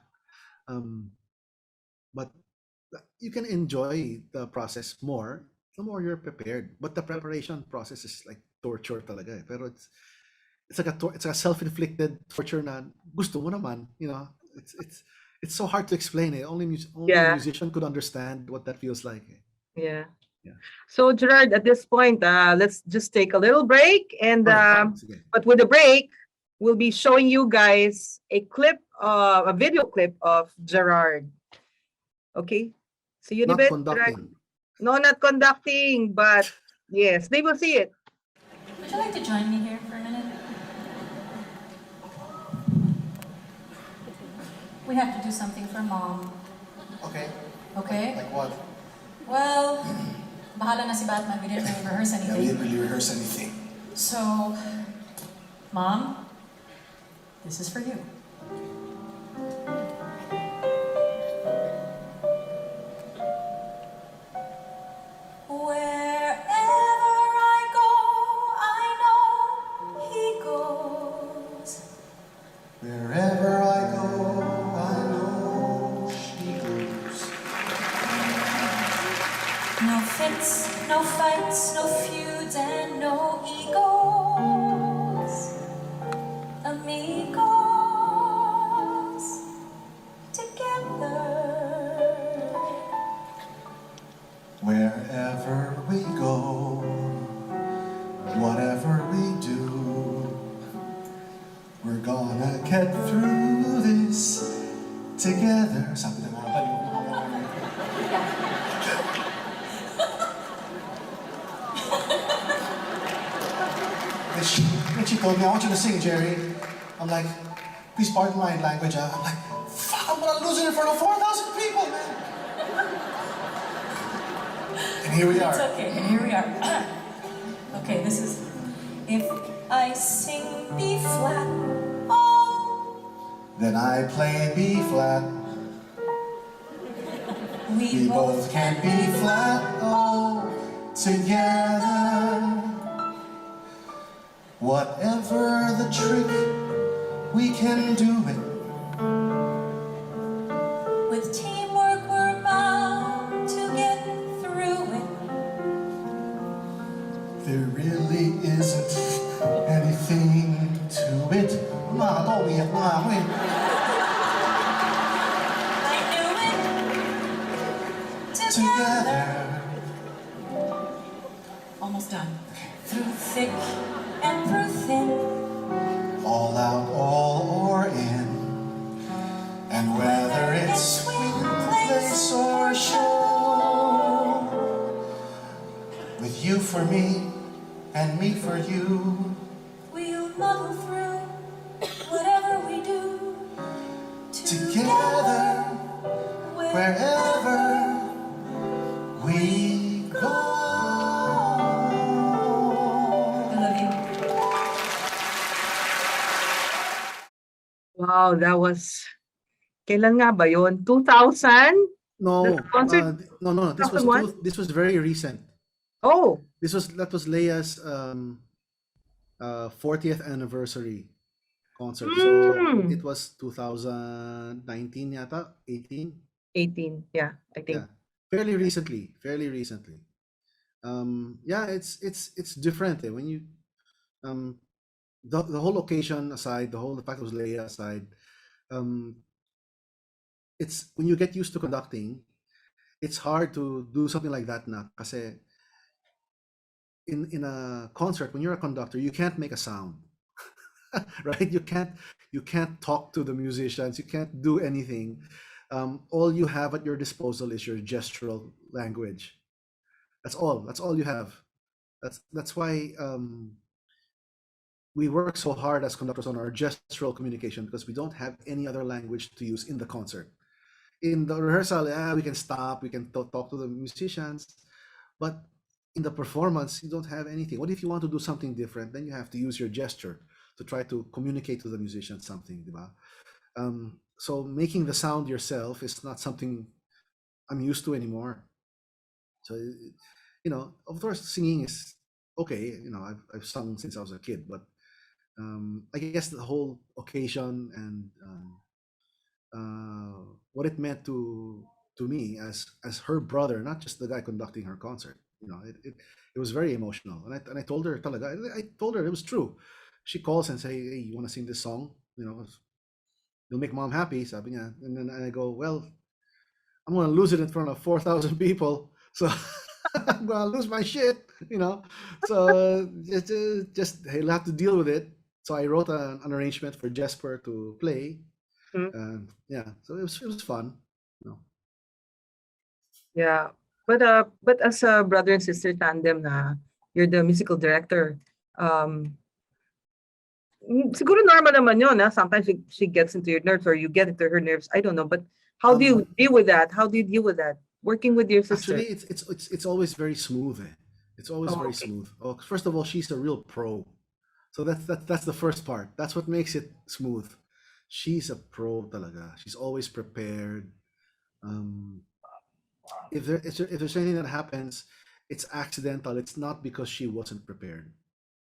But you can enjoy the process more the more you're prepared. But the preparation process is like torture talaga, eh. Pero it's like a self-inflicted torture na gusto mo naman, it's so hard to explain it. Only a musician could understand what that feels like. Yeah. Yeah. So Gerard, at this point, let's just take a little break, and Sige. but with the break, we'll be showing you guys a video clip of Gerard. Okay, so you Not Gerard. conducting. No, not conducting, but yes, they will see it. Would you like to join me here for a minute? We have to do something for Mom. Okay. Okay? Like what? Well, bahala na si Batman. We didn't really rehearse Yeah, we anything. didn't really rehearse anything. So, Mom, this is for you. Wherever I go, I know he goes. Wherever I go, I know she goes. No fits, no fights, no feuds, and no egos. Amigos together. Wherever we go, whatever we do, we're gonna get through this together. Sabi ng mga baliw. When she told me, I want you to sing, Jerry. I'm like, please pardon my language. I'm like, fuck, I'm gonna lose it in front of 4,000 people, man. And here we are. It's okay, and here we are. Okay, this is, if I sing B flat, oh, Then I play B flat. We both can be flat, oh, together. Whatever the trick, we can do it. with teamwork we're bound to get through it. There really isn't anything to it. Ma, don't be a ma, wait. I knew it together. Almost done. Through thick and through thin. All out, all or in. And whether it's swing, place, or show. With you for me, and me for you. We'll muddle through whatever we do. Together, wherever we go. I love you. Wow, that was... Kailan nga ba yun? 2000? No, The concert- no. This was very recent. Oh, That was Leia's 40th anniversary concert. So Mm. it was 2019 yata, 18. 18. Yeah, I think. Yeah, fairly recently. Yeah, it's different when you the whole occasion aside, the fact it was Leia aside, it's when you get used to conducting, it's hard to do something like that na kasi in a concert when you're a conductor you can't make a sound. Right, you can't talk to the musicians, you can't do anything. All you have at your disposal is your gestural language. That's all you have. That's why we work so hard as conductors on our gestural communication, because we don't have any other language to use in the concert. In the rehearsal, we can stop, we can talk to the musicians, but in the performance, you don't have anything. What if you want to do something different? Then you have to use your gesture to try to communicate to the musicians something, diba? So making the sound yourself is not something I'm used to anymore. So, of course, singing is okay. I've sung since I was a kid, but I guess the whole occasion and what it meant to me as her brother, not just the guy conducting her concert. It was very emotional, and I told her talaga. I told her it was true. She calls and say, "Hey, you want to sing this song? You'll make mom happy," sabi niya. And then I go, "Well, I'm gonna lose it in front of 4,000 people, so I'm gonna lose my shit." So just he'll have to deal with it. So I wrote an arrangement for Jesper to play. Mm. Yeah, so it was fun. Yeah. But as a brother and sister tandem na you're the musical director, siguro normal naman yun, na sometimes she gets into your nerves or you get into her nerves. I don't know, but how do you deal with that? How do you deal with that? Working with your sister? Actually, it's always very smooth. It's always Oh, very okay. smooth. Oh, first of all, she's a real pro. So that's the first part. That's what makes it smooth. She's a pro talaga. She's always prepared. Um, if there's anything that happens, it's accidental. It's not because she wasn't prepared.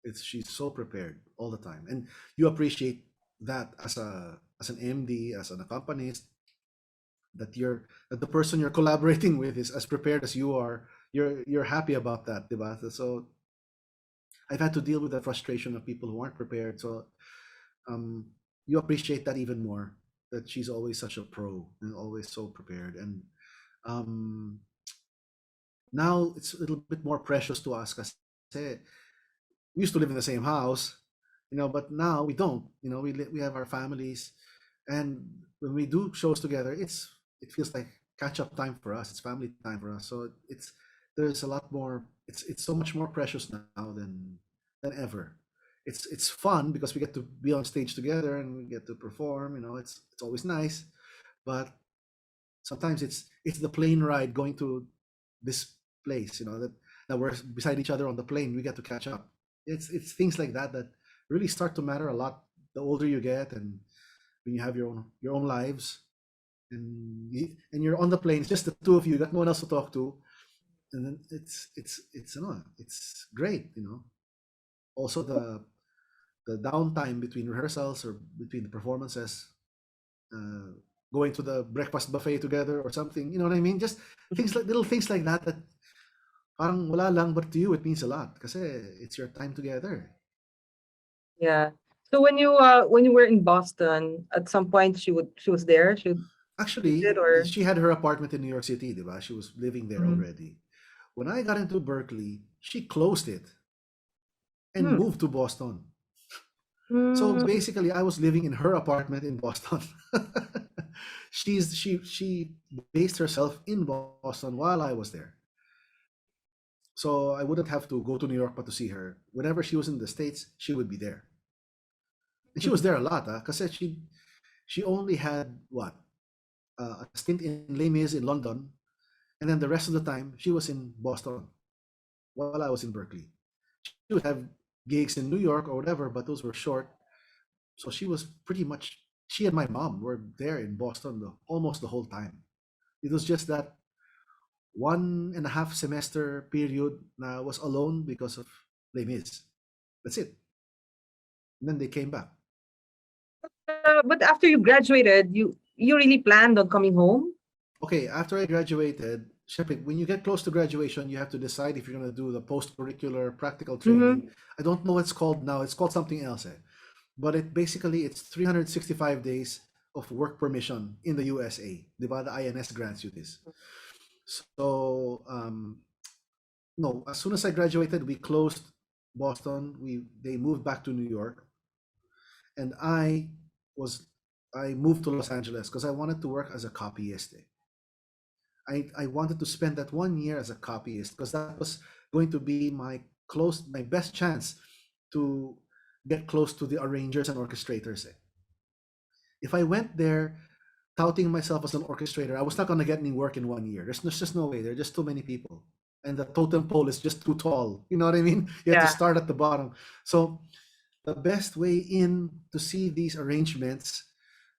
It's she's so prepared all the time, and you appreciate that as an MD, as an accompanist, that the person you're collaborating with is as prepared as you are. You're happy about that, diba? So I've had to deal with the frustration of people who aren't prepared. So um, you appreciate that even more. That she's always such a pro and always so prepared. And um, now it's a little bit more precious to us because we used to live in the same house, but now we don't. We have our families, and when we do shows together, it feels like catch up time for us. It's family time for us. So there's a lot more. It's so much more precious now than ever. It's fun because we get to be on stage together and we get to perform. It's always nice, but sometimes it's the plane ride going to this place. That we're beside each other on the plane. We get to catch up. It's things like that really start to matter a lot the older you get, and when you have your own lives, and you're on the plane. It's just the two of you. You got no one else to talk to, and then it's great. Also the downtime between rehearsals or between the performances, uh, going to the breakfast buffet together or something. You know what I mean? Just little things like that parang wala lang, but to you it means a lot kasi it's your time together. Yeah. So when you were in Boston, at some point she was there. She would Actually, visit or. she had her apartment in New York City, diba? She was living there Mhm. already. When I got into Berkeley, she closed it and Hmm. moved to Boston. So Mm. basically, I was living in her apartment in Boston. She based herself in Boston while I was there. So I wouldn't have to go to New York but to see her. Whenever she was in the States, she would be there. And she was there a lot, because she only had what a stint in Les Mis in London, and then the rest of the time she was in Boston while I was in Berkeley. She would have gigs in New York or whatever, but those were short. So she was pretty much she and my mom were there in Boston almost the whole time. It was just that 1.5 semester period na was alone because of Les Mis. That's it. And then they came back. But after you graduated, you really planned on coming home? Okay, after I graduated, syempre, when you get close to graduation, you have to decide if you're going to do the post-curricular practical training. Mm-hmm. I don't know what it's called now. It's called something else. But it's 365 days of work permission in the USA. Diba? The INS grants you this. So, no, as soon as I graduated, we closed Boston. They moved back to New York, and I moved to Los Angeles because I wanted to work as a copyist. I wanted to spend that 1 year as a copyist because that was going to be my best chance to get close to the arrangers and orchestrators. If I went there touting myself as an orchestrator, I was not going to get any work in 1 year. There's just no way. There are just too many people, and the totem pole is just too tall. You know what I mean? You have to Yeah. start at the bottom. So the best way in to see these arrangements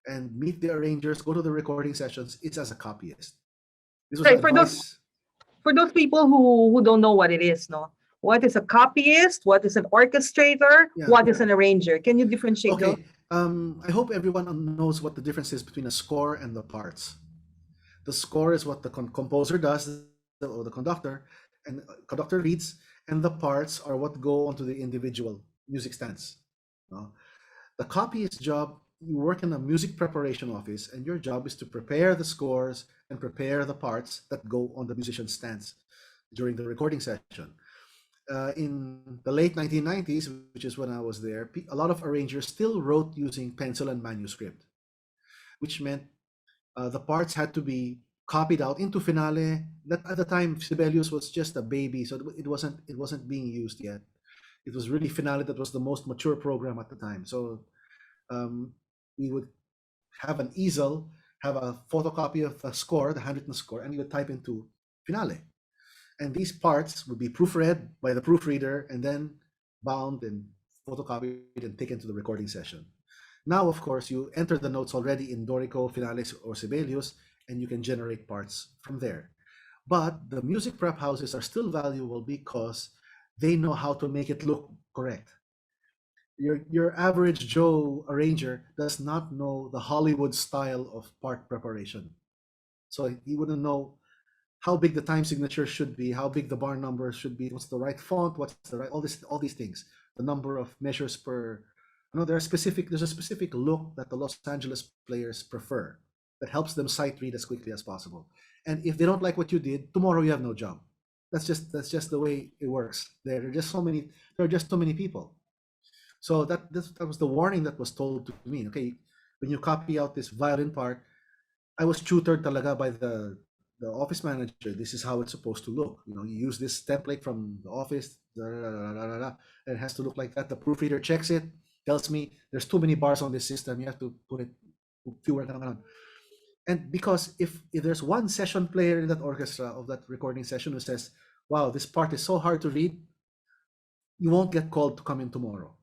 and meet the arrangers, go to the recording sessions, it's as a copyist. This was the Right. advice. For those people who don't know what it is, no? What is a copyist? What is an orchestrator? Yeah. What is an arranger? Can you differentiate those? Okay. I hope everyone knows what the difference is between a score and the parts. The score is what the composer does, or the conductor, and conductor reads, and the parts are what go onto the individual music stands. The copyist job, you work in a music preparation office, and your job is to prepare the scores and prepare the parts that go on the musician's stands during the recording session. In the late 1990s, which is when I was there, a lot of arrangers still wrote using pencil and manuscript, which meant the parts had to be copied out into finale. That at the time, Sibelius was just a baby, so it wasn't being used yet. It was really finale that was the most mature program at the time. So we would have an easel, have a photocopy of the score, the handwritten score, and you would type into finale. And these parts would be proofread by the proofreader and then bound and photocopied and taken to the recording session. Now, of course, you enter the notes already in Dorico, Finales, or Sibelius, and you can generate parts from there. But the music prep houses are still valuable because they know how to make it look correct. Your average Joe arranger does not know the Hollywood style of part preparation. So he wouldn't know how big the time signature should be, how big the bar number should be, what's the right font, what's the right, all these things, the number of measures per, there's a specific look that the Los Angeles players prefer that helps them sight read as quickly as possible. And if they don't like what you did, tomorrow you have no job. That's just the way it works. There are just so many people. So that was the warning that was told to me. Okay, when you copy out this violin part, I was tutored talaga by the office manager. This is how it's supposed to look. You use this template from the office, and it has to look like that. The proofreader checks it, tells me there's too many bars on this system. You have to put it fewer. And because if there's one session player in that orchestra of that recording session who says, "Wow, this part is so hard to read," you won't get called to come in tomorrow.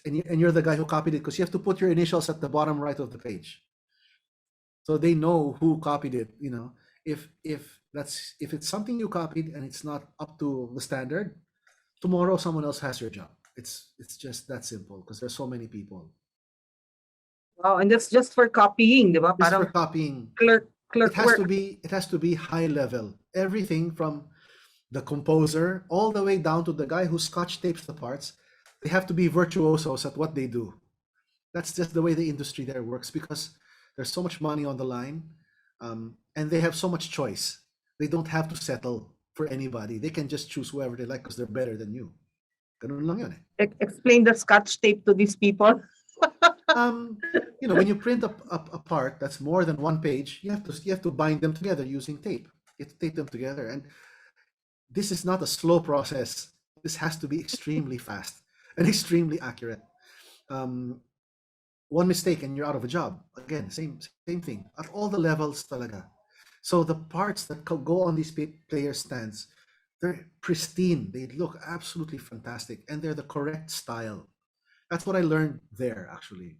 And you're the guy who copied it because you have to put your initials at the bottom right of the page. So they know who copied it. If it's something you copied and it's not up to the standard, tomorrow someone else has your job. It's just that simple because there's so many people. Wow, and that's just for copying, di ba? Just for Parang copying. clerk It has work. to be high level. Everything from the composer all the way down to the guy who scotch tapes the parts. They have to be virtuosos at what they do. That's just the way the industry there works because there's so much money on the line, and they have so much choice. They don't have to settle for anybody. They can just choose whoever they like because they're better than you. Ganun lang yun eh. Explain the scotch tape to these people. When you print a part that's more than one page, you have to bind them together using tape. You have to tape them together, and this is not a slow process. This has to be extremely fast and extremely accurate. One mistake and you're out of a job. Again, same thing at all the levels talaga. So the parts that go on these player stands, they're pristine. They look absolutely fantastic, and they're the correct style. That's what I learned there, actually,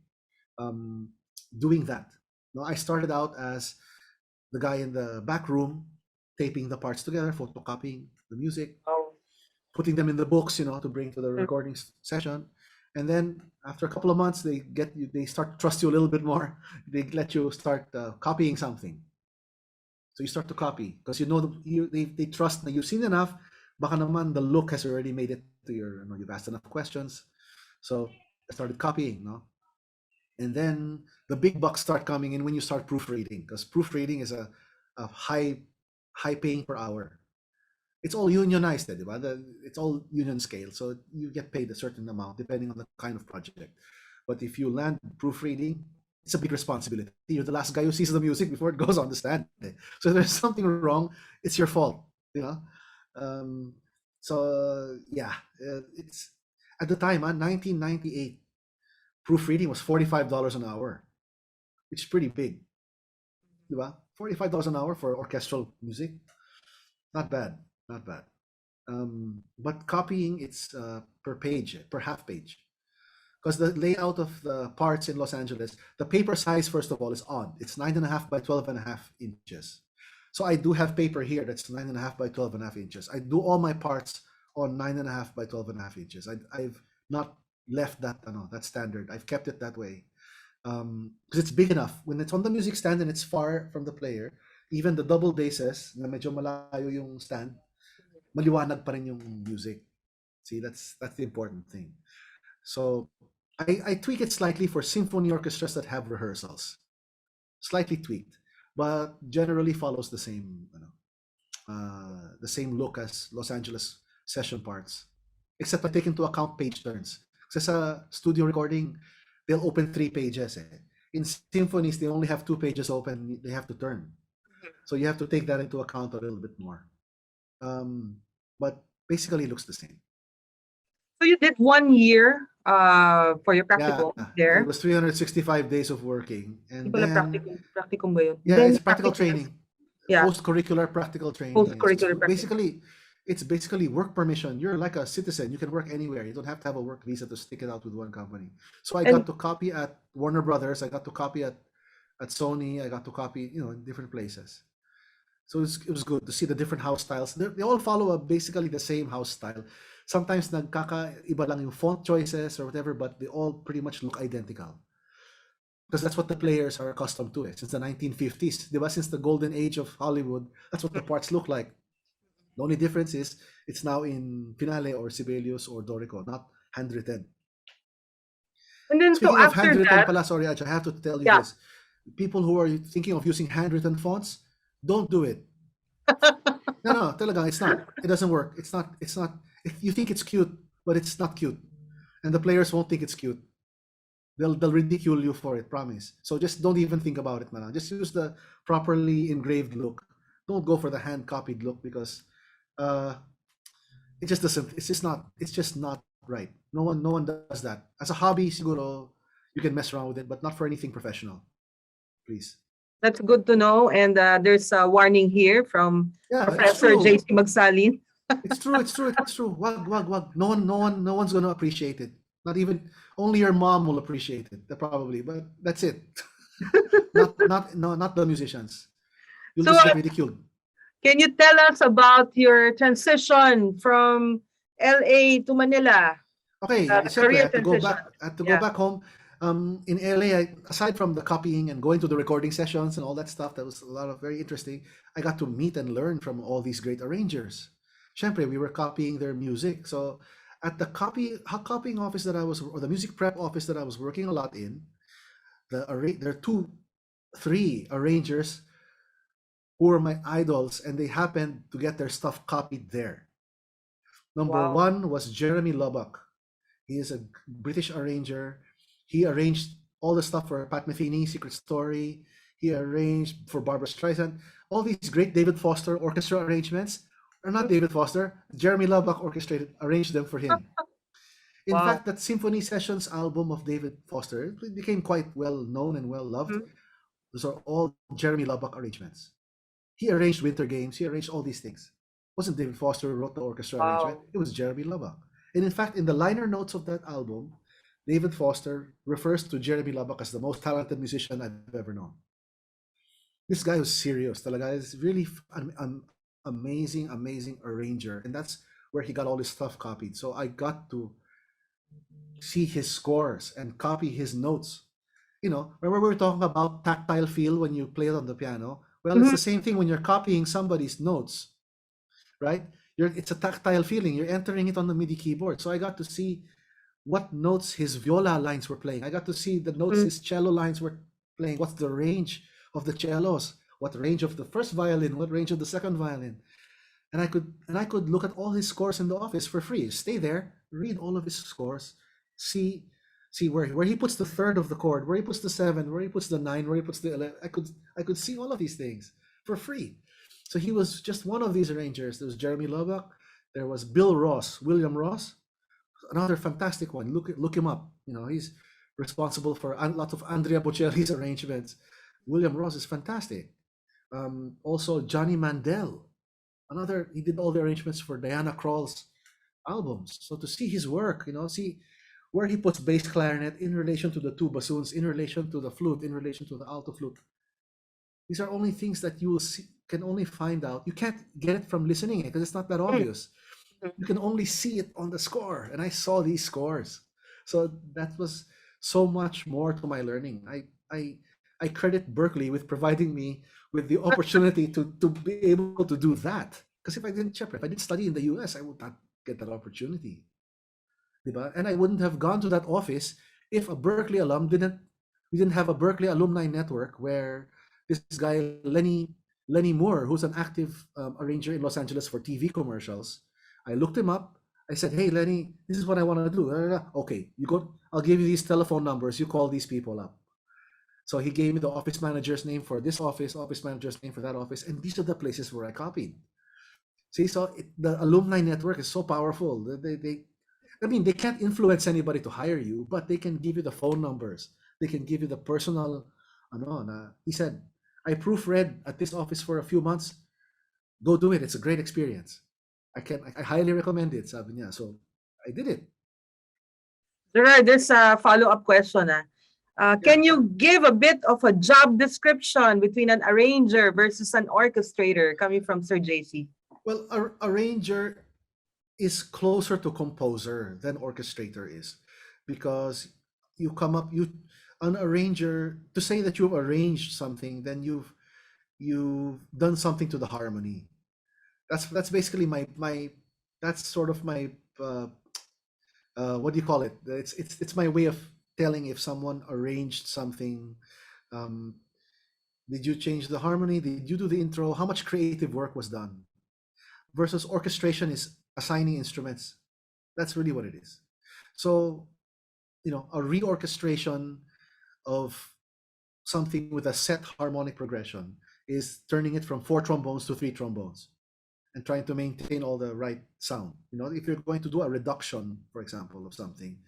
doing that. I started out as the guy in the back room, taping the parts together, photocopying the music, putting them in the books, to bring to the recording session. And then after a couple of months, they start to trust you a little bit more. They let you start copying something. So you start to copy because they trust that you've seen enough. Baka naman the look has already made it to you've asked enough questions. So I started copying, and then the big bucks start coming in when you start proofreading, because proofreading is a high paying per hour. It's all unionized, it's all union scale, so you get paid a certain amount depending on the kind of project. But if you land proofreading, it's a big responsibility. You're the last guy who sees the music before it goes on the stand. So if there's something wrong, it's your fault. It's at the time, 1998, proofreading was $45 an hour, which is pretty big. $45 an hour for orchestral music, not bad. But copying, it's per page, per half page, because the layout of the parts in Los Angeles, the paper size, first of all, is odd. It's 9.5 by 12.5 inches. So I do have paper here that's 9.5 by 12.5 inches. I do all my parts on 9.5 by 12.5 inches. I've not left that standard. I've kept it that way because it's big enough. When it's on the music stand and it's far from the player, even the double basses na medyo malayo yung stand, maliwanag pa rin yung music. See, that's the important thing. So I tweak it slightly for symphony orchestras that have rehearsals, slightly tweaked, but generally follows the same look as Los Angeles session parts, except I take into account page turns. Because sa studio recording, they'll open 3 pages. In symphonies, they only have 2 pages open. They have to turn. So you have to take that into account a little bit more. But basically, it looks the same. So you did 1 year for your practical there. It was 365 days of working. And then, practicum ba yun? yeah, Then it's practical training. Yeah, post-curricular practical training. post-curricular practice. It's basically work permission. You're like a citizen. You can work anywhere. You don't have to have a work visa to stick it out with one company. So I got And to copy at Warner Brothers. I got to copy at Sony. I got to copy, in different places. So it was good to see the different house styles. They all follow basically the same house style. Sometimes nagkaka-iba lang yung font choices or whatever, but they all pretty much look identical. Because that's what the players are accustomed to since the 1950s. Diba? Since the golden age of Hollywood, that's what the parts look like. The only difference is it's now in Finale or Sibelius or Dorico, not handwritten. and then so Speaking of after handwritten that, pala, sorry, Aj, I have to tell you Yeah. this. People who are thinking of using handwritten fonts, don't do it. No, talaga, it's not. It doesn't work. It's not. You think it's cute, but it's not cute. And the players won't think it's cute. They'll ridicule you for it, promise. So just don't even think about it, man. Just use the properly engraved look. Don't go for the hand copied look because it just doesn't. It's just not right. No one does that. As a hobby, siguro you can mess around with it, but not for anything professional. Please. that's good to know. And there's a warning here from Yeah, it's Professor true. JC Magsalin. It's true. Wag. No one's gonna appreciate it. Not even only your mom will appreciate it, probably. But that's it. not the musicians. You'll So, just get ridiculed. Can you tell us about your transition from LA to Manila? Okay, Career siyempre, I have to go transition. back. I have to Yeah. go back home. In LA, aside from the copying and going to the recording sessions and all that stuff, that was a lot of very interesting. I got to meet and learn from all these great arrangers. Siyempre, we were copying their music. So at the copying office that I was, or the music prep office that I was working a lot in, there are three arrangers who were my idols, and they happened to get their stuff copied there. Number Wow. one was Jeremy Lubbock. He is a British arranger. He arranged all the stuff for Pat Metheny, Secret Story. He arranged for Barbra Streisand. All these great David Foster orchestra arrangements, or not David Foster, Jeremy Lubbock arranged them for him. In Wow. fact, that Symphony Sessions album of David Foster became quite well known and well loved. Mhm. Those are all Jeremy Lubbock arrangements. He arranged Winter Games. He arranged all these things. It wasn't David Foster who wrote the orchestra arrangement. It was Jeremy Lubbock. And in fact, in the liner notes of that album, David Foster refers to Jeremy Lubbock as the most talented musician I've ever known. This guy was serious. Talaga is really an amazing arranger. And that's where he got all his stuff copied. So I got to see his scores and copy his notes. Remember we were talking about tactile feel when you play it on the piano? Well, it's the same thing when you're copying somebody's notes, right? It's a tactile feeling. You're entering it on the MIDI keyboard. So I got to see what notes his viola lines were playing. I got to see the notes his cello lines were playing. What's the range of the cellos? What range of the first violin? What range of the second violin? And I could look at all his scores in the office for free. Stay there, read all of his scores, see where he puts the third of the chord, where he puts the 7, where he puts the 9, where he puts the 11. I could see all of these things for free. So he was just one of these arrangers. There was Jeremy Lubbock. There was William Ross, another fantastic one. Look him up. He's responsible for a lot of Andrea Bocelli's arrangements. William Ross is fantastic. Also Johnny Mandel, he did all the arrangements for Diana Krall's albums. So to see his work, see where he puts bass clarinet in relation to the two bassoons, in relation to the flute, in relation to the alto flute. These are only things that you can only find out. You can't get it from listening because it's not that obvious. You can only see it on the score. And I saw these scores. So that was so much more to my learning. I credit Berkeley with providing me with the opportunity to be able to do that. Because if I didn't study in the US, I would not get that opportunity. Diba? And I wouldn't have gone to that office if a Berkeley alum we didn't have a Berkeley alumni network where this guy, Lenny Moore, who's an active arranger in Los Angeles for TV commercials. I looked him up. I said, hey, Lenny, this is what I want to do. Okay, I'll give you these telephone numbers. You call these people up. So he gave me the office manager's name for this office manager's name for that office. And these are the places where I copied. See, so the alumni network is so powerful. They can't influence anybody to hire you, but they can give you the phone numbers. They can give you the personal, he said, I proofread at this office for a few months. Go do it. It's a great experience. I highly recommend it, sabi niya. So I did it. Gerard, there's a follow-up question. Yeah. Can you give a bit of a job description between an arranger versus an orchestrator coming from Sir JC? Well, arranger is closer to composer than orchestrator is, because you come up you an arranger, to say that you've arranged something, then you've done something to the harmony. That's basically my that's sort of my what do you call it? It's my way of telling if someone arranged something. Um, did you change the harmony? Did you do the intro? How much creative work was done? Versus orchestration is assigning instruments. That's really what it is. So, a reorchestration of something with a set harmonic progression is turning it from 4 trombones to 3 trombones and trying to maintain all the right sound. If you're going to do a reduction, for example, of something,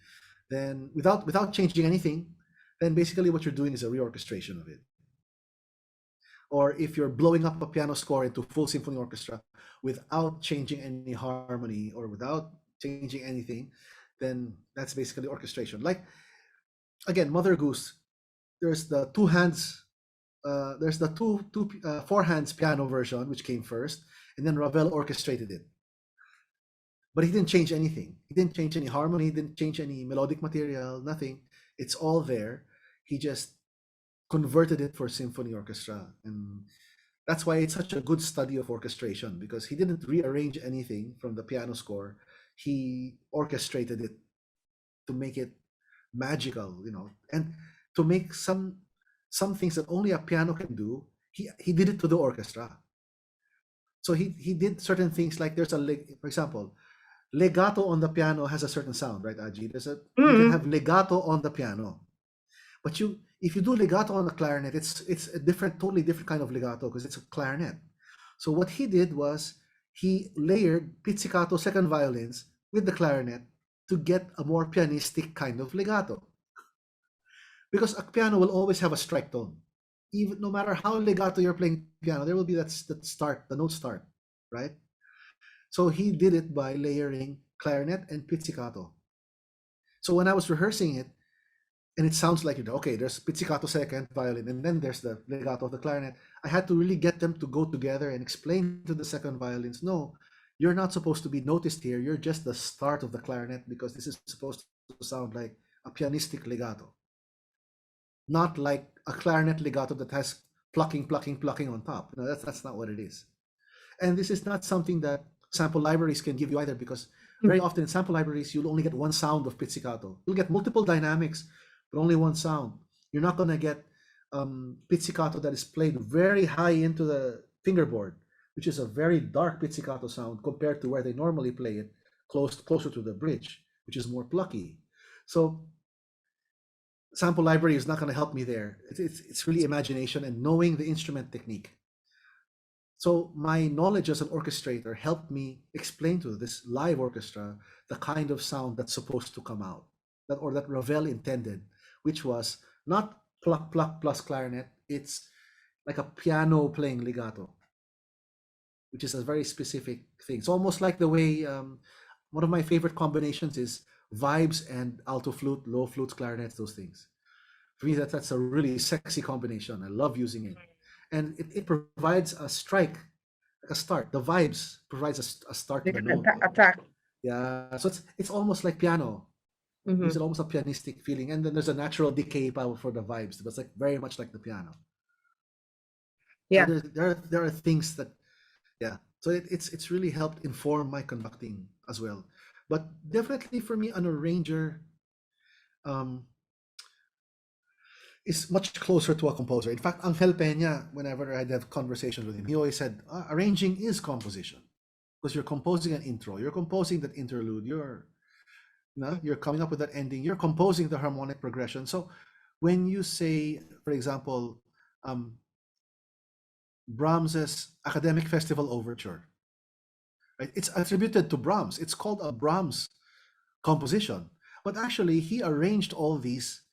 then without changing anything, then basically what you're doing is a reorchestration of it. Or if you're blowing up a piano score into full symphony orchestra without changing any harmony or without changing anything, then that's basically orchestration. Like, again, Mother Goose, there's the two hands, there's the four hands piano version, which came first, and then Ravel orchestrated it. But he didn't change anything. He didn't change any harmony, he didn't change any melodic material, nothing. It's all there. He just converted it for symphony orchestra. And that's why it's such a good study of orchestration, because he didn't rearrange anything from the piano score. He orchestrated it to make it magical, and to make some things that only a piano can do. He did it to the orchestra. So he did certain things, like there's for example, legato on the piano has a certain sound, right, Aji? You can have legato on the piano, but if you do legato on the clarinet, it's a totally different kind of legato, because it's a clarinet. So what he did was he layered pizzicato second violins with the clarinet to get a more pianistic kind of legato. Because a piano will always have a strike tone. Even no matter how legato you're playing piano, there will be that start, the note start, right? So he did it by layering clarinet and pizzicato. So when I was rehearsing it, and it sounds like, okay, there's pizzicato second violin, and then there's the legato of the clarinet, I had to really get them to go together and explain to the second violins, no, you're not supposed to be noticed here. You're just the start of the clarinet, because this is supposed to sound like a pianistic legato, not like a clarinet legato that has plucking on top. That's not what it is. And this is not something that sample libraries can give you either, because very often in sample libraries, you'll only get one sound of pizzicato. You'll get multiple dynamics, but only one sound. You're not going to get pizzicato that is played very high into the fingerboard, which is a very dark pizzicato sound compared to where they normally play it closer to the bridge, which is more plucky. So sample library is not going to help me there. It's really imagination and knowing the instrument technique. So my knowledge as an orchestrator helped me explain to this live orchestra the kind of sound that's supposed to come out, that Ravel intended, which was not pluck plus clarinet. It's like a piano playing legato, which is a very specific thing. It's almost like the way one of my favorite combinations is vibes and alto flute, low flutes, clarinets, those things. For me, that's a really sexy combination. I love using it. And it provides a strike, like a start. The vibes provides a start to the note. Attack. Yeah, so it's almost like piano. It's almost a pianistic feeling, and then there's a natural decay power for the vibes. It's like very much like the piano. Yeah, so there are things that, yeah. So it's really helped inform my conducting as well. But definitely for me, an arranger is much closer to a composer. In fact, Angel Peña, whenever I'd have conversations with him, he always said, arranging is composition, because you're composing an intro, you're composing that interlude, you're coming up with that ending, you're composing the harmonic progression. So when you say, for example, Brahms's Academic Festival Overture, right? It's attributed to Brahms. It's called a Brahms composition, but actually he arranged all these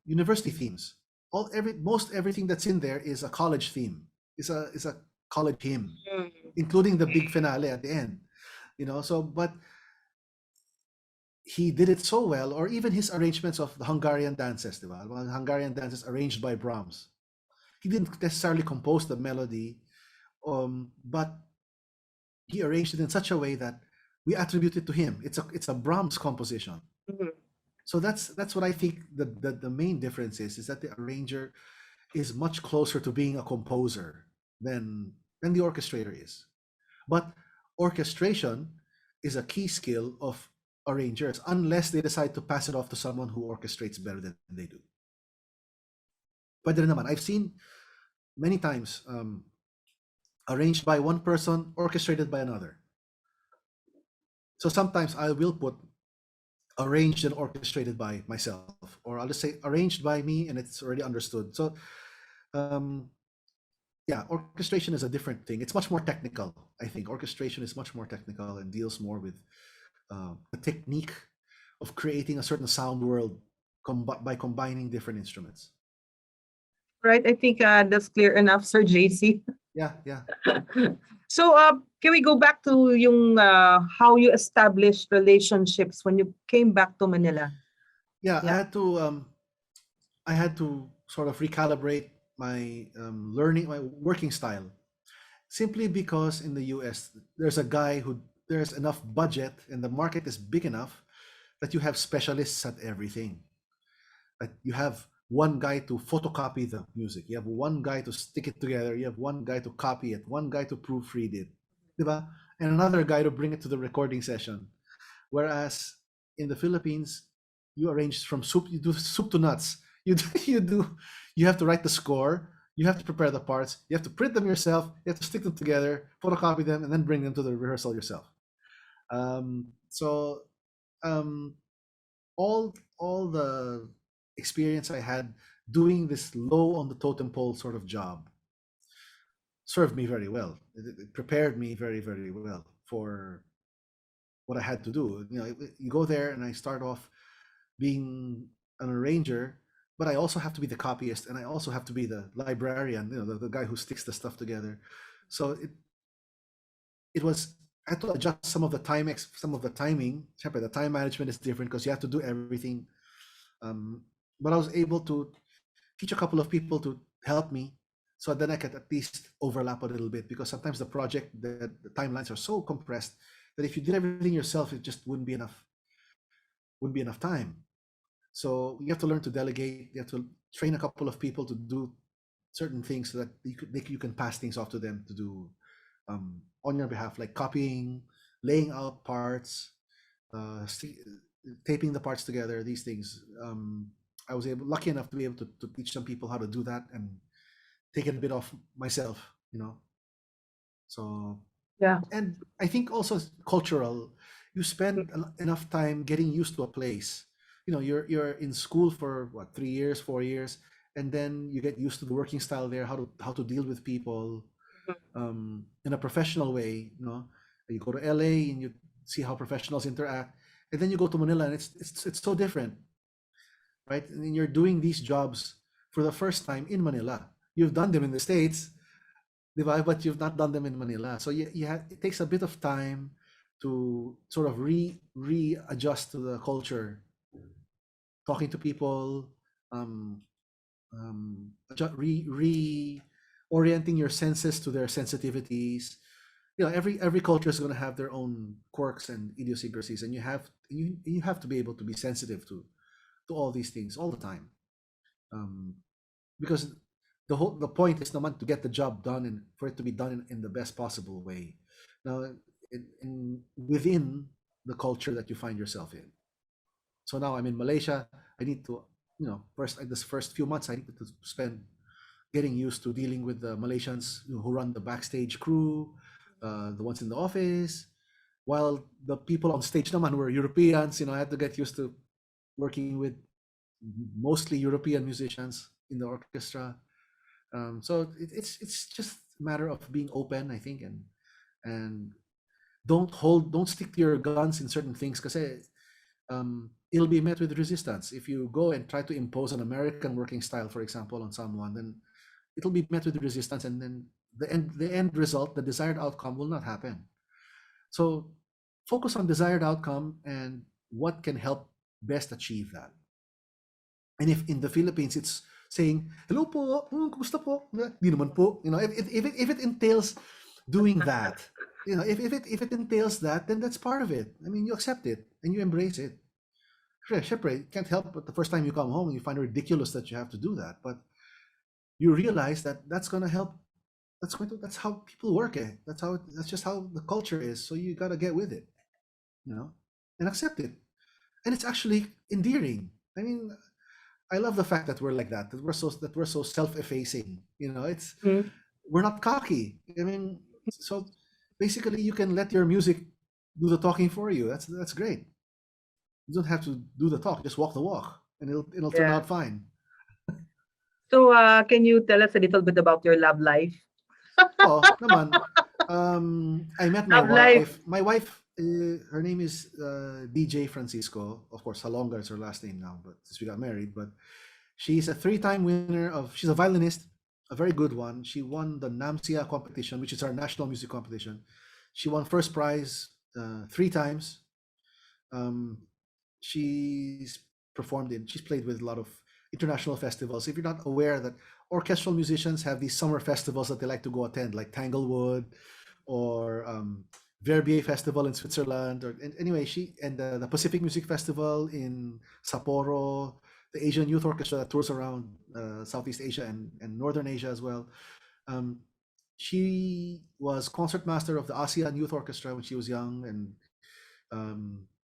university themes most everything that's in there is a college theme. Is a college hymn, Mm. including the big finale at the end. So but he did it so well, or even his arrangements of the Hungarian dances, diba? Well, Hungarian dances arranged by Brahms. He didn't necessarily compose the melody, but he arranged it in such a way that we attribute it to him. It's a Brahms composition. Mhm. So that's what I think the main difference is that the arranger is much closer to being a composer than the orchestrator is. But orchestration is a key skill of arrangers, unless they decide to pass it off to someone who orchestrates better than they do. Pwede rin naman. I've seen many times arranged by one person, orchestrated by another. So sometimes I will put arranged and orchestrated by myself, or I'll just say arranged by me, and it's already understood. So yeah, orchestration is a different thing. It's much more technical. I think orchestration is much more technical and deals more with the technique of creating a certain sound world by combining different instruments. Right. I think that's clear enough, Sir JC. Yeah, yeah. So, can we go back to yung how you established relationships when you came back to Manila? Yeah, Yeah. I had to sort of recalibrate my learning, my working style, simply because in the US there's enough budget and the market is big enough that you have specialists at everything. That you have one guy to photocopy the music, you have one guy to stick it together, you have one guy to copy it, one guy to proofread it, diba? And another guy to bring it to the recording session. Whereas in the Philippines, you arrange from soup, you do soup to nuts. You have to write the score, you have to prepare the parts, you have to print them yourself, you have to stick them together, photocopy them, and then bring them to the rehearsal yourself. So all the experience I had doing this low on the totem pole sort of job served me very well. It prepared me very, very well for what I had to do. You go there and I start off being an arranger, but I also have to be the copyist, and I also have to be the librarian, the guy who sticks the stuff together. So it was, I had to adjust some of the timing. The time management is different because you have to do everything. But I was able to teach a couple of people to help me, so then I could at least overlap a little bit, because sometimes the timelines are so compressed that if you did everything yourself, it just wouldn't be enough time. So you have to learn to delegate. You have to train a couple of people to do certain things so that you can pass things off to them to do on your behalf, like copying, laying out parts, taping the parts together. These things. I was lucky enough to be able to teach some people how to do that and take it a bit off myself. So Yeah. and I think also cultural. You spend enough time getting used to a place. You're in school for what, 3 years, 4 years, and then you get used to the working style there, how to deal with people in a professional way. You go to LA and you see how professionals interact, and then you go to Manila and it's so different, right? And you're doing these jobs for the first time in Manila. You've done them in the States, but you've not done them in Manila. So it takes a bit of time to sort of readjust to the culture, talking to people, reorienting your senses to their sensitivities. Every culture is going to have their own quirks and idiosyncrasies, and you have to be able to be sensitive to all these things all the time, because the point is not to get the job done and for it to be done in the best possible way. Now, within the culture that you find yourself in. So now I'm in Malaysia. I need to, this first few months I need to spend getting used to dealing with the Malaysians who run the backstage crew, the ones in the office, while the people on stage naman were Europeans. I had to get used to working with mostly European musicians in the orchestra. So it's just a matter of being open, I think, and don't stick to your guns in certain things, because it'll be met with resistance. If you go and try to impose an American working style, for example, on someone, then it'll be met with resistance, and then the end result, the desired outcome, will not happen. So focus on desired outcome and what can help best achieve that. And if in the Philippines it's saying, hello po, kumusta po? Di naman po. If it entails doing that, if it entails that, then that's part of it. I mean, you accept it and you embrace it. Syempre, you can't help but the first time you come home and you find it ridiculous that you have to do that. But you realize that that's going to help. That's how people work. That's just how the culture is. So you got to get with it, and accept it. And it's actually endearing. I mean, I love the fact that we're like that we're so self-effacing. It's we're not cocky. I mean, so basically you can let your music do the talking for you. That's great. You don't have to do the talk, just walk the walk, and it'll turn out fine. So can you tell us a little bit about your love life? Oh, naman. I met my Love wife. life. My wife, her name is DJ Francisco. Of course, Salonga is her last name now, but since we got married. But she's a 3-time winner she's a violinist, a very good one. She won the NAMSIA competition, which is our national music competition. She won first prize 3 times. She's played with a lot of international festivals. If you're not aware that orchestral musicians have these summer festivals that they like to go attend, like Tanglewood or Verbier Festival in Switzerland, anyway, the Pacific Music Festival in Sapporo, the Asian Youth Orchestra that tours around Southeast Asia and Northern Asia as well. She was concertmaster of the ASEAN Youth Orchestra when she was young, and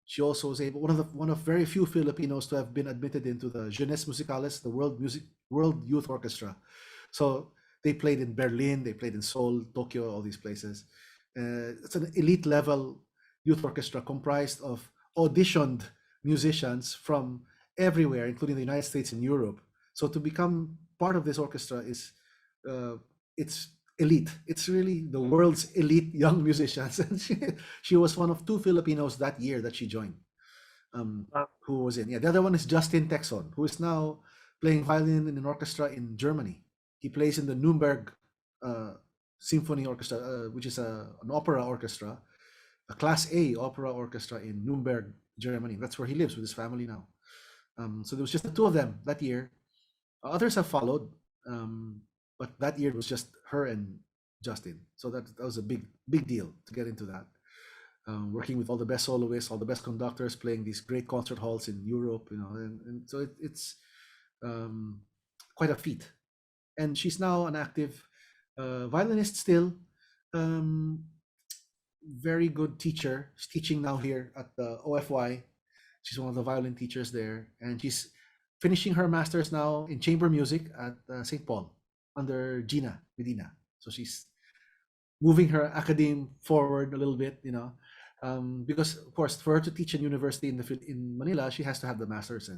she also was one of very few Filipinos to have been admitted into the Jeunesse Musicales, the World Youth Orchestra. So they played in Berlin, they played in Seoul, Tokyo, all these places. It's an elite level youth orchestra comprised of auditioned musicians from everywhere, including the United States and Europe. So to become part of this orchestra it's elite. It's really the world's elite young musicians. And she was one of 2 Filipinos that year that she joined. Who was in? Yeah, the other one is Justin Texon, who is now playing violin in an orchestra in Germany. He plays in the Nuremberg Symphony Orchestra, which is an opera orchestra, a Class A opera orchestra in Nuremberg, Germany. That's where he lives with his family now. So there was just the 2 of them that year. Others have followed, but that year it was just her and Justin. So that was a big deal to get into that. Working with all the best soloists, all the best conductors, playing these great concert halls in Europe, and so it's quite a feat. And she's now an active violinist still, very good teacher. She's teaching now here at the OFY. She's one of the violin teachers there, and she's finishing her master's now in chamber music at St. Paul under Gina Medina. So she's moving her academe forward a little bit, because of course for her to teach in university in Manila, she has to have the master's.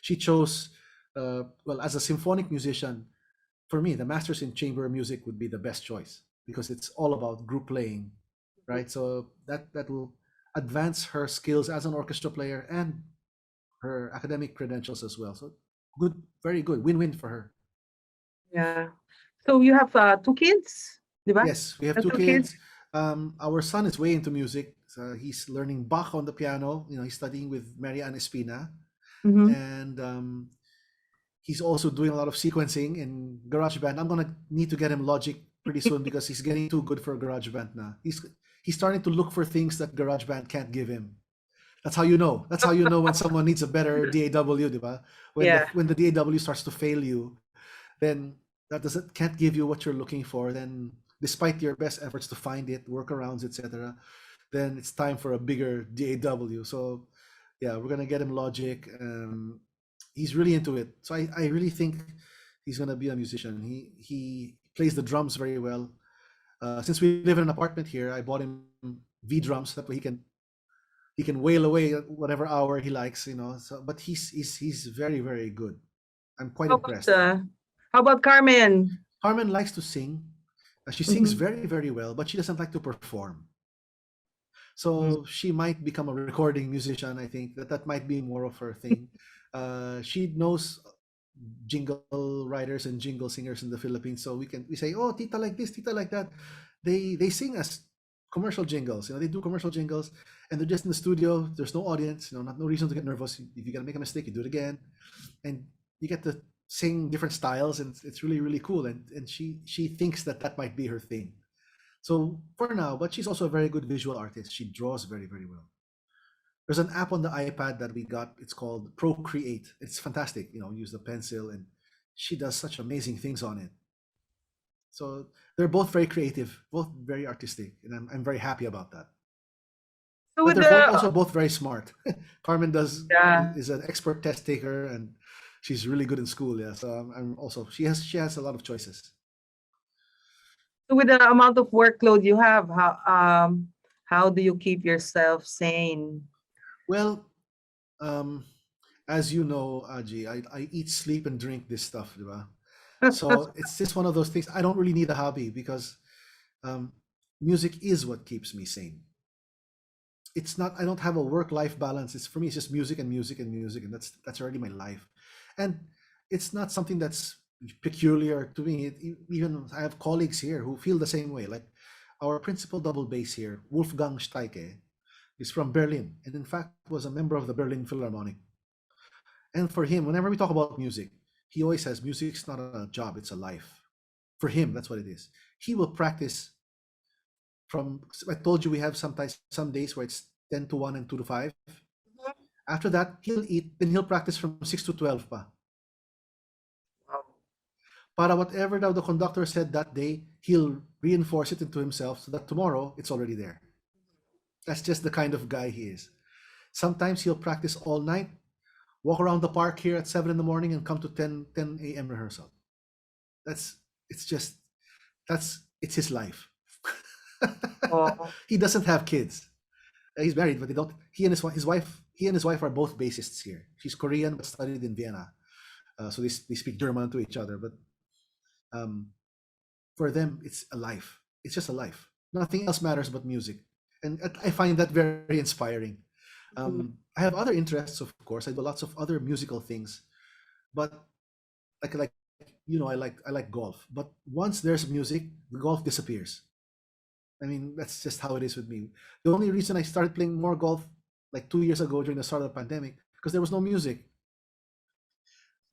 She chose as a symphonic musician. For me, the master's in chamber music would be the best choice because it's all about group playing, right? So that will advance her skills as an orchestra player and her academic credentials as well. So good, very good, win-win for her. Yeah. So you have 2 kids, diba? Yes, we have 2 kids. Our son is way into music. So he's learning Bach on the piano. He's studying with Marianne Espina, and he's also doing a lot of sequencing in GarageBand. I'm gonna need to get him Logic pretty soon because he's getting too good for GarageBand now. He's starting to look for things that GarageBand can't give him. That's how you know. That's how you know when someone needs a better DAW, diba? When the DAW starts to fail you, then that can't give you what you're looking for. Then, despite your best efforts to find it, workarounds, etc., then it's time for a bigger DAW. So, yeah, we're gonna get him Logic. He's really into it. So I really think he's gonna be a musician. He plays the drums very well. Since we live in an apartment here, I bought him V drums that way he can wail away at whatever hour he likes, So, but he's very, very good. I'm quite impressed. How about Carmen? Carmen likes to sing. She sings very, very well, but she doesn't like to perform. Mm. So she might become a recording musician. I think that might be more of her thing. She knows jingle writers and jingle singers in the Philippines, so we say, oh, tita like this, tita like that. They sing as commercial jingles. They do commercial jingles, and they're just in the studio. There's no audience. Not no reason to get nervous. If you gotta make a mistake, you do it again, and you get to sing different styles, and it's really really cool. And she thinks that might be her thing. So for now, but she's also a very good visual artist. She draws very very well. There's an app on the iPad that we got. It's called Procreate. It's fantastic. Use the pencil, and she does such amazing things on it. So they're both very creative, both very artistic, and I'm very happy about that. So But with they're the also both very smart. Carmen yeah, is an expert test taker, and she's really good in school. Yeah, so I'm also she has a lot of choices. so with the amount of workload you have, how do you keep yourself sane? Well, um, as you know, Aji, I eat, sleep, and drink this stuff, diba? So it's just one of those things. I don't really need a hobby because um, music is what keeps me sane. It's not. I don't have a work-life balance. It's for me. It's just music and music and music, and that's already my life. And it's not something that's peculiar to me. Even I have colleagues here who feel the same way. Like our principal double bass here, Wolfgang Steike, is from Berlin, and in fact was a member of the Berlin Philharmonic. And for him, whenever we talk about music, he always says music's not a job, it's a life. For him, that's what it is. He will practice from, I told you we have sometimes some days where it's 10 to 1 and 2 to 5. After that, he'll eat, then he'll practice from 6 to 12 pa. Para whatever now the conductor said that day, he'll reinforce it into himself so that tomorrow it's already there. That's just the kind of guy he is. Sometimes he'll practice all night, walk around the park here at 7 in the morning and come to 10 a.m. rehearsal. It's just, it's his life. Oh, He doesn't have kids. He's married, but they don't, he and his wife are both bassists here. She's Korean, but studied in Vienna. So they speak German to each other, but um, for them, it's a life. It's just a life. Nothing else matters but music. And I find that very inspiring. I have other interests, of course. I do lots of other musical things, but like I like golf. But once there's music, the golf disappears. I mean, that's just how it is with me. The only reason I started playing more golf like 2 years ago during the start of the pandemic because there was no music.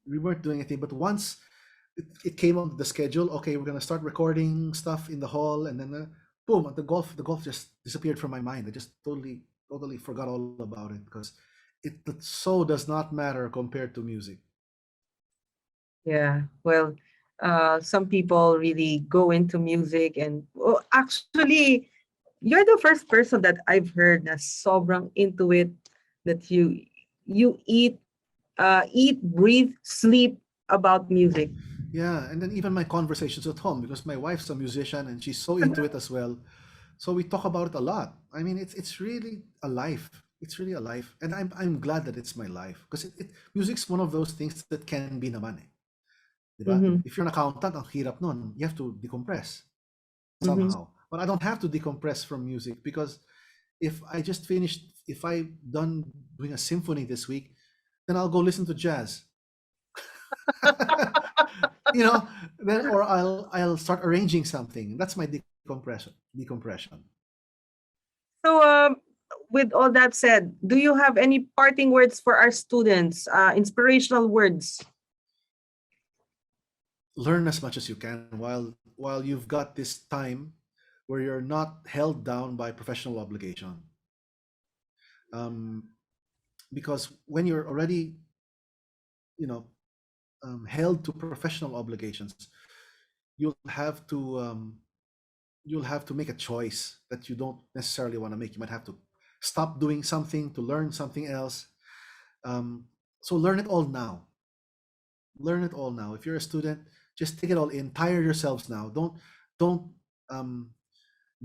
We weren't doing anything. But once it came on the schedule, okay, we're gonna start recording stuff in the hall, and then boom, the golf just disappeared from my mind. I just totally forgot all about it because it so does not matter compared to music. yeah. Well, some people really go into music, and well, actually, you're the first person that I've heard na sobrang into it, that you eat, breathe, sleep about music. Yeah, and then even my conversations at home because my wife's a musician and she's so into it as well. So we talk about it a lot. I mean, it's really a life. It's really a life, and I'm glad that it's my life because music's one of those things that can be naman eh. Diba? Mm-hmm. If you're an accountant, ang hirap nun. You have to decompress Mm-hmm. somehow. But I don't have to decompress from music because if I done doing a symphony this week, then I'll go listen to jazz. you know, then or I'll start arranging something. That's my decompression. Decompression. So, with all that said, do you have any parting words for our students? Inspirational words. Learn as much as you can while you've got this time where you're not held down by professional obligation. Um, because when you're already, you know, held to professional obligations, you'll have to make a choice that you don't necessarily want to make. You might have to stop doing something to learn something else. So learn it all now. Learn it all now. If you're a student, just take it all in. Tire yourselves now. Don't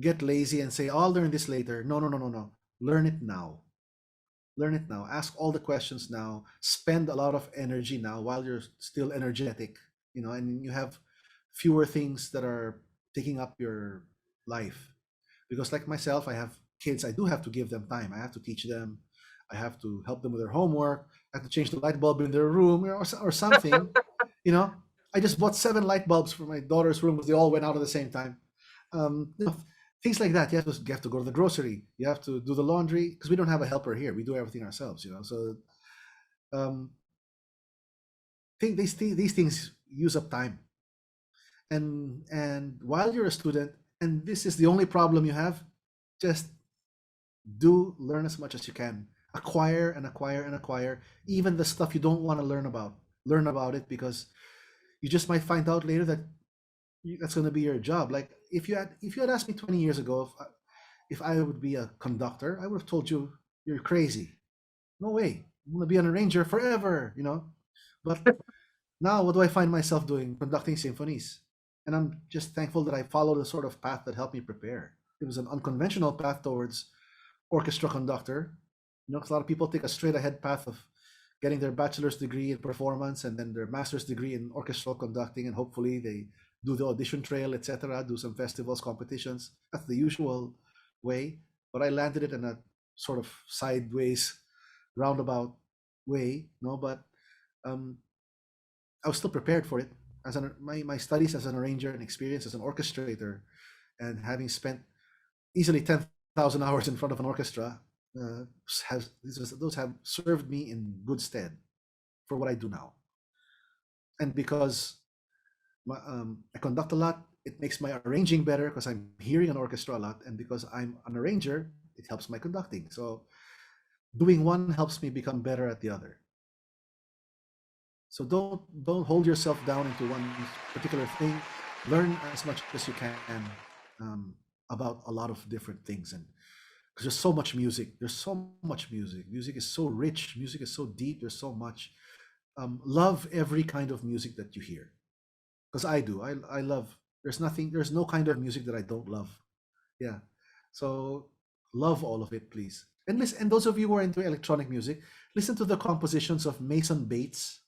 get lazy and say, I'll learn this later. No, no, no, no, no. Learn it now. Learn it now. Ask all the questions now. Spend a lot of energy now while you're still energetic, and you have fewer things that are taking up your life. Because like myself, I have kids, I do have to give them time. I have to teach them. I have to help them with their homework. I have to change the light bulb in their room, or something. You know, I just bought 7 light bulbs for my daughter's room because they all went out at the same time. You know, things like that. You have to go to the grocery. You have to do the laundry because we don't have a helper here. We do everything ourselves. You know, so these things use up time. And while you're a student, and this is the only problem you have, just do learn as much as you can. Acquire and acquire and acquire, even the stuff you don't want to learn about. Learn about it, because you just might find out later that that's going to be your job. Like if you had asked me 20 years ago if I would be a conductor, I would have told you you're crazy. No way. I'm going to be an arranger forever, you know. But now what do I find myself doing? Conducting symphonies. And I'm just thankful that I followed the sort of path that helped me prepare. It was an unconventional path towards orchestra conductor. You know, 'cause a lot of people take a straight ahead path of getting their bachelor's degree in performance and then their master's degree in orchestral conducting, and hopefully they do the audition trail, etc., do some festivals, competitions. That's the usual way. But I landed it in a sort of sideways, roundabout way, no? But I was still prepared for it. As my studies as an arranger and experience as an orchestrator, and having spent easily 10,000 hours in front of an orchestra, those have served me in good stead for what I do now. And because I conduct a lot, it makes my arranging better because I'm hearing an orchestra a lot, and because I'm an arranger, it helps my conducting. So doing one helps me become better at the other. So don't hold yourself down into one particular thing. Learn as much as you can about a lot of different things, and because there's so much music. There's so much music. Music is so rich. Music is so deep. There's so much. Love every kind of music that you hear, because I do. I love. There's no kind of music that I don't love. Yeah. So love all of it, please. And listen. And those of you who are into electronic music, listen to the compositions of Mason Bates.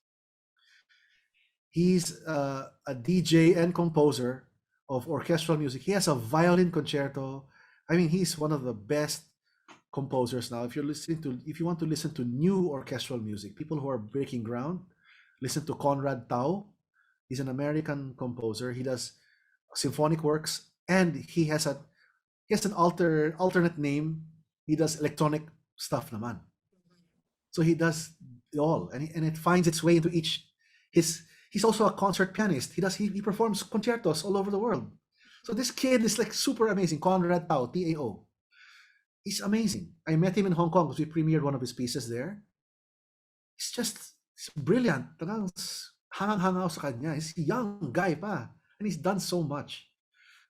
He's a DJ and composer of orchestral music. He has a violin concerto. I mean, he's one of the best composers now. If you want to listen to new orchestral music, people who are breaking ground, listen to Conrad Tao. He's an American composer. He does symphonic works, and he has an alternate name. He does electronic stuff naman. So he does it all, and it finds its way into He's also a concert pianist. He performs concertos all over the world. So this kid is like super amazing. Conrad Tao, Tao. He's amazing. I met him in Hong Kong because we premiered one of his pieces there. He's brilliant. Talagang hangang-hangaw sa kanya. He's a young guy pa, and he's done so much.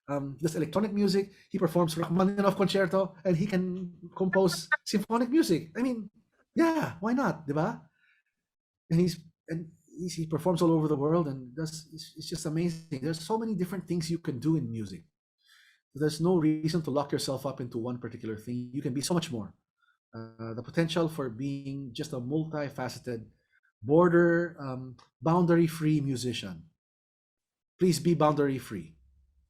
Does electronic music. He performs Rachmaninoff concerto, and he can compose symphonic music. I mean, yeah, why not, diba? And he performs all over the world, and it's just amazing. There's so many different things you can do in music. There's no reason to lock yourself up into one particular thing. You can be so much more. The potential for being just a multifaceted, boundary-free musician. Please be boundary-free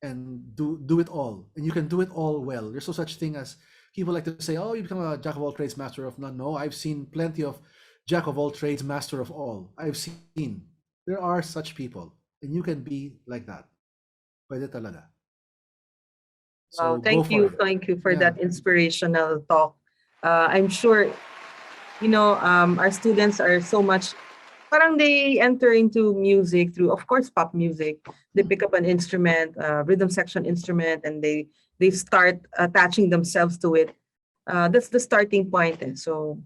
and do it all. And you can do it all well. There's no such thing as, people like to say, oh, you become a jack of all trades, master of none. No, I've seen plenty of jack of all trades, master of all. I've seen. There are such people, and you can be like that. Pwede talaga. So thank you for that inspirational talk. I'm sure, our students are so much, parang they enter into music through, of course, pop music. They pick up an instrument, rhythm section instrument, and they start attaching themselves to it. That's the starting point. And so,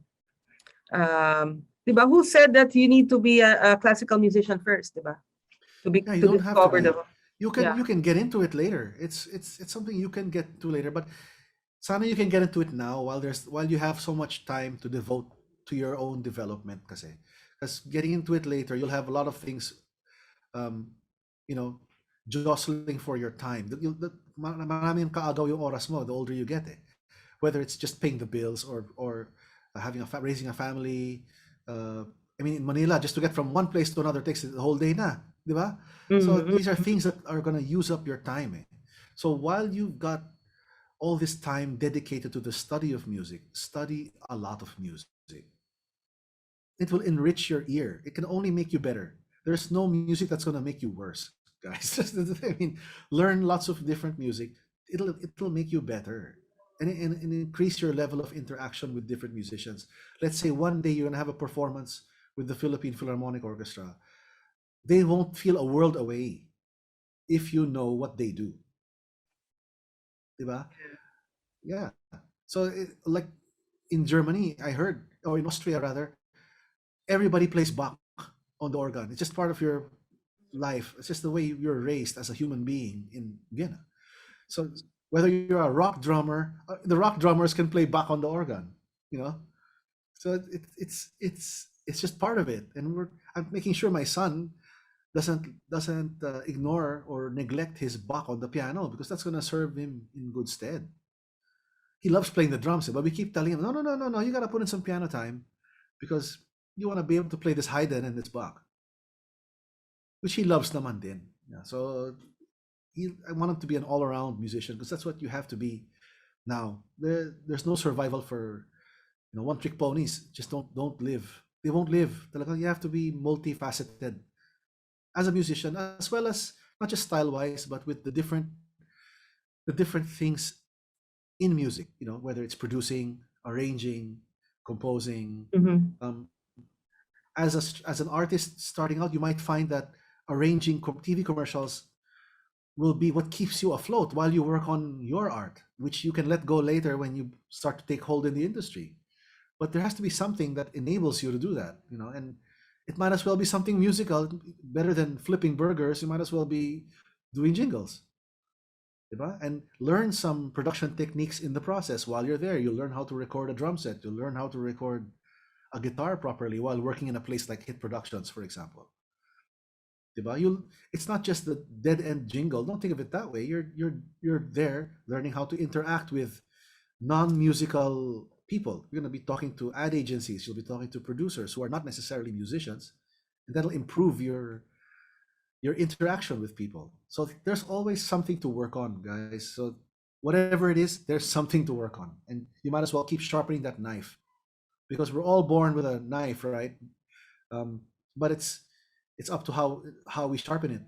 diba, who said that you need to be a classical musician first, diba? You don't have to be. You can get into it later. It's something you can get to later, but sana you can get into it now while you have so much time to devote to your own development, kasi. Because getting into it later, you'll have a lot of things, jostling for your time. Maraming kaagaw yung oras mo the older you get. Whether it's just paying the bills or having raising a family. I mean, in Manila, just to get from one place to another takes the whole day na, di ba? Mm-hmm. So these are things that are going to use up your time. So while you've got all this time dedicated to the study of music, study a lot of music. It will enrich your ear. It can only make you better. There's no music that's going to make you worse, guys. I mean, learn lots of different music. It'll make you better and increase your level of interaction with different musicians. Let's say one day you're going to have a performance with the Philippine Philharmonic Orchestra. They won't feel a world away if you know what they do. Diba? Yeah. So like in Germany, I heard, or in Austria rather, everybody plays Bach on the organ. It's just part of your life. It's just the way you're raised as a human being in Vienna. So whether you're a rock drummer, the rock drummers can play Bach on the organ, you know. So it's just part of it, and I'm making sure my son doesn't ignore or neglect his Bach on the piano, because that's going to serve him in good stead. He loves playing the drums, but we keep telling him, no, you got to put in some piano time, because you want to be able to play this Haydn and this Bach, which he loves naman din. Yeah, so I want him to be an all-around musician, because that's what you have to be now. There's no survival for one-trick ponies. Just don't live. They won't live. You have to be multifaceted as a musician, as well as not just style-wise, but with the different things in music. Whether it's producing, arranging, composing. As an artist starting out, you might find that arranging TV commercials will be what keeps you afloat while you work on your art, which you can let go later when you start to take hold in the industry. But there has to be something that enables you to do that, and it might as well be something musical. Better than flipping burgers, you might as well be doing jingles. And learn some production techniques in the process. While you're there, you'll learn how to record a drum set. You'll learn how to record a guitar properly while working in a place like Hit Productions, for example. It's not just the dead end jingle. Don't think of it that way. You're there learning how to interact with non-musical people. You're going to be talking to ad agencies. You'll be talking to producers who are not necessarily musicians, and that'll improve your interaction with people. So there's always something to work on, guys. So whatever it is, there's something to work on, and you might as well keep sharpening that knife, because we're all born with a knife, right? But it's up to how we sharpen it,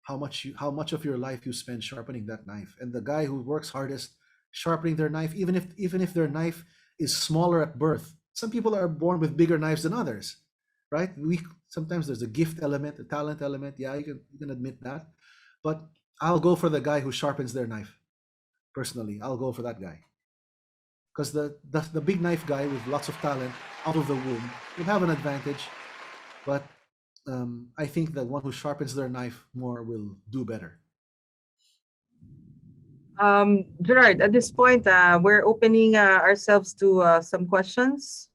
how much of your life you spend sharpening that knife. And the guy who works hardest sharpening their knife, even if their knife is smaller at birth. Some people are born with bigger knives than others, right? Sometimes there's a gift element, a talent element. Yeah, you can admit that. But I'll go for the guy who sharpens their knife. Personally, I'll go for that guy. Because the big knife guy with lots of talent out of the womb will have an advantage. But I think the one who sharpens their knife more will do better. Gerard, at this point, we're opening ourselves to some questions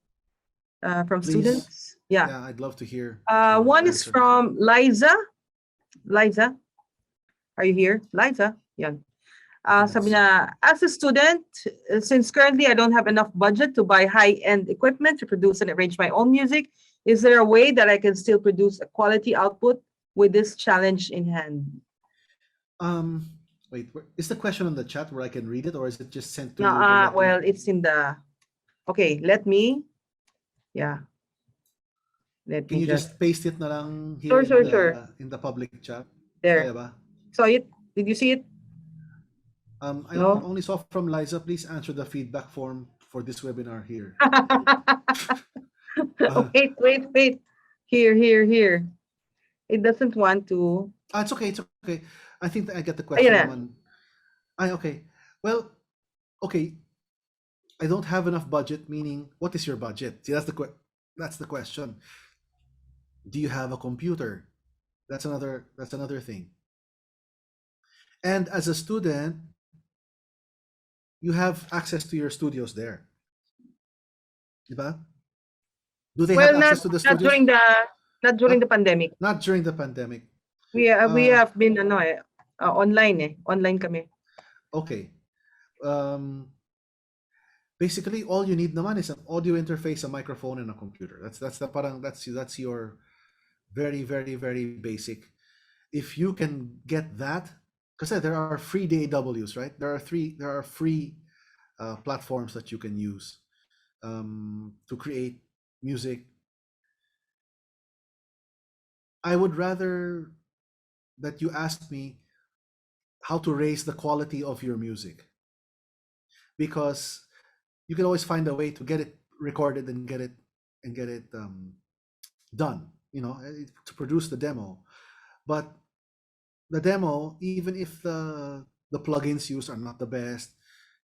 from Please. students. Yeah, I'd love to hear. One is from Liza. Liza, are you here? Liza, yeah. Sabi niya, as a student, since currently I don't have enough budget to buy high-end equipment to produce and arrange my own music, is there a way that I can still produce a quality output with this challenge in hand? Wait, is the question on the chat where I can read it, or is it just sent to you? No, well, it's in the... Okay, let me... Yeah. Let Can me you just paste it na lang here Sure. in the public chat? There. Kaya ba? Saw it? Did you see it? I No? only saw from Liza. Please answer the feedback form for this webinar here. Wait. Here. It doesn't want to... It's okay. I think that I get the question. Ayun na. Okay. Well, okay. I don't have enough budget, meaning, what is your budget? See, that's the question. Do you have a computer? That's another thing. And as a student, you have access to your studios there. Diba? Do they have access to the studios? Not during the pandemic. Not during the pandemic. We have been online Online kami. Okay. Basically, all you need naman is an audio interface, a microphone, and a computer. That's your very, very, very basic. If you can get that, because there are free DAWs, right? There are free platforms that you can use to create music. I would rather that you ask me how to raise the quality of your music, because you can always find a way to get it recorded and get it done, to produce the demo. But the demo, even if the plugins used are not the best,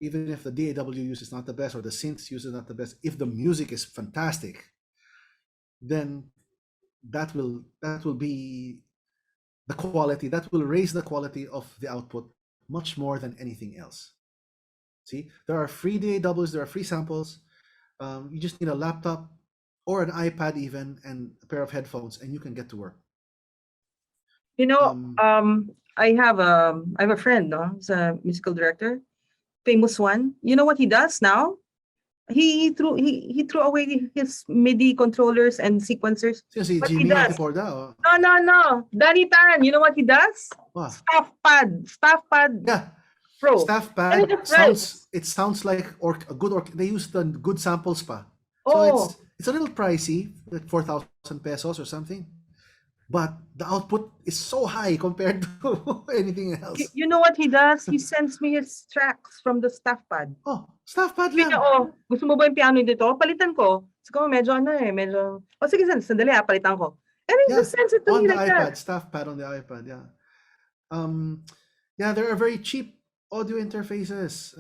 even if the DAW use is not the best, or the synths use is not the best, if the music is fantastic, then that will be the quality, that will raise the quality of the output much more than anything else. See, there are free DAWs, there are free samples. You just need a laptop or an iPad even, and a pair of headphones, and you can get to work. I have a friend, no? He's a musical director, famous one. You know what he does now? He threw away his MIDI controllers and sequencers. Si What he Jimmy does? Antiporda. No. Danny Tan, you know what he does? Wow. Staff pad. Yeah. Pro. Staff And pad it's price. sounds like a good they use the good samples pa. So Oh, it's a little pricey, like 4,000 pesos or something. But the output is so high compared to anything else. you know what he does? He sends me his tracks from the staff pad. Oh, staff pad Sabi lang. niya, gusto mo ba yung piano dito? Palitan ko. Siguro medyo sige, sandali palitan ko. And he just sends it to on me the like iPad, that. staff pad on the iPad, yeah. Yeah, there are very cheap audio interfaces.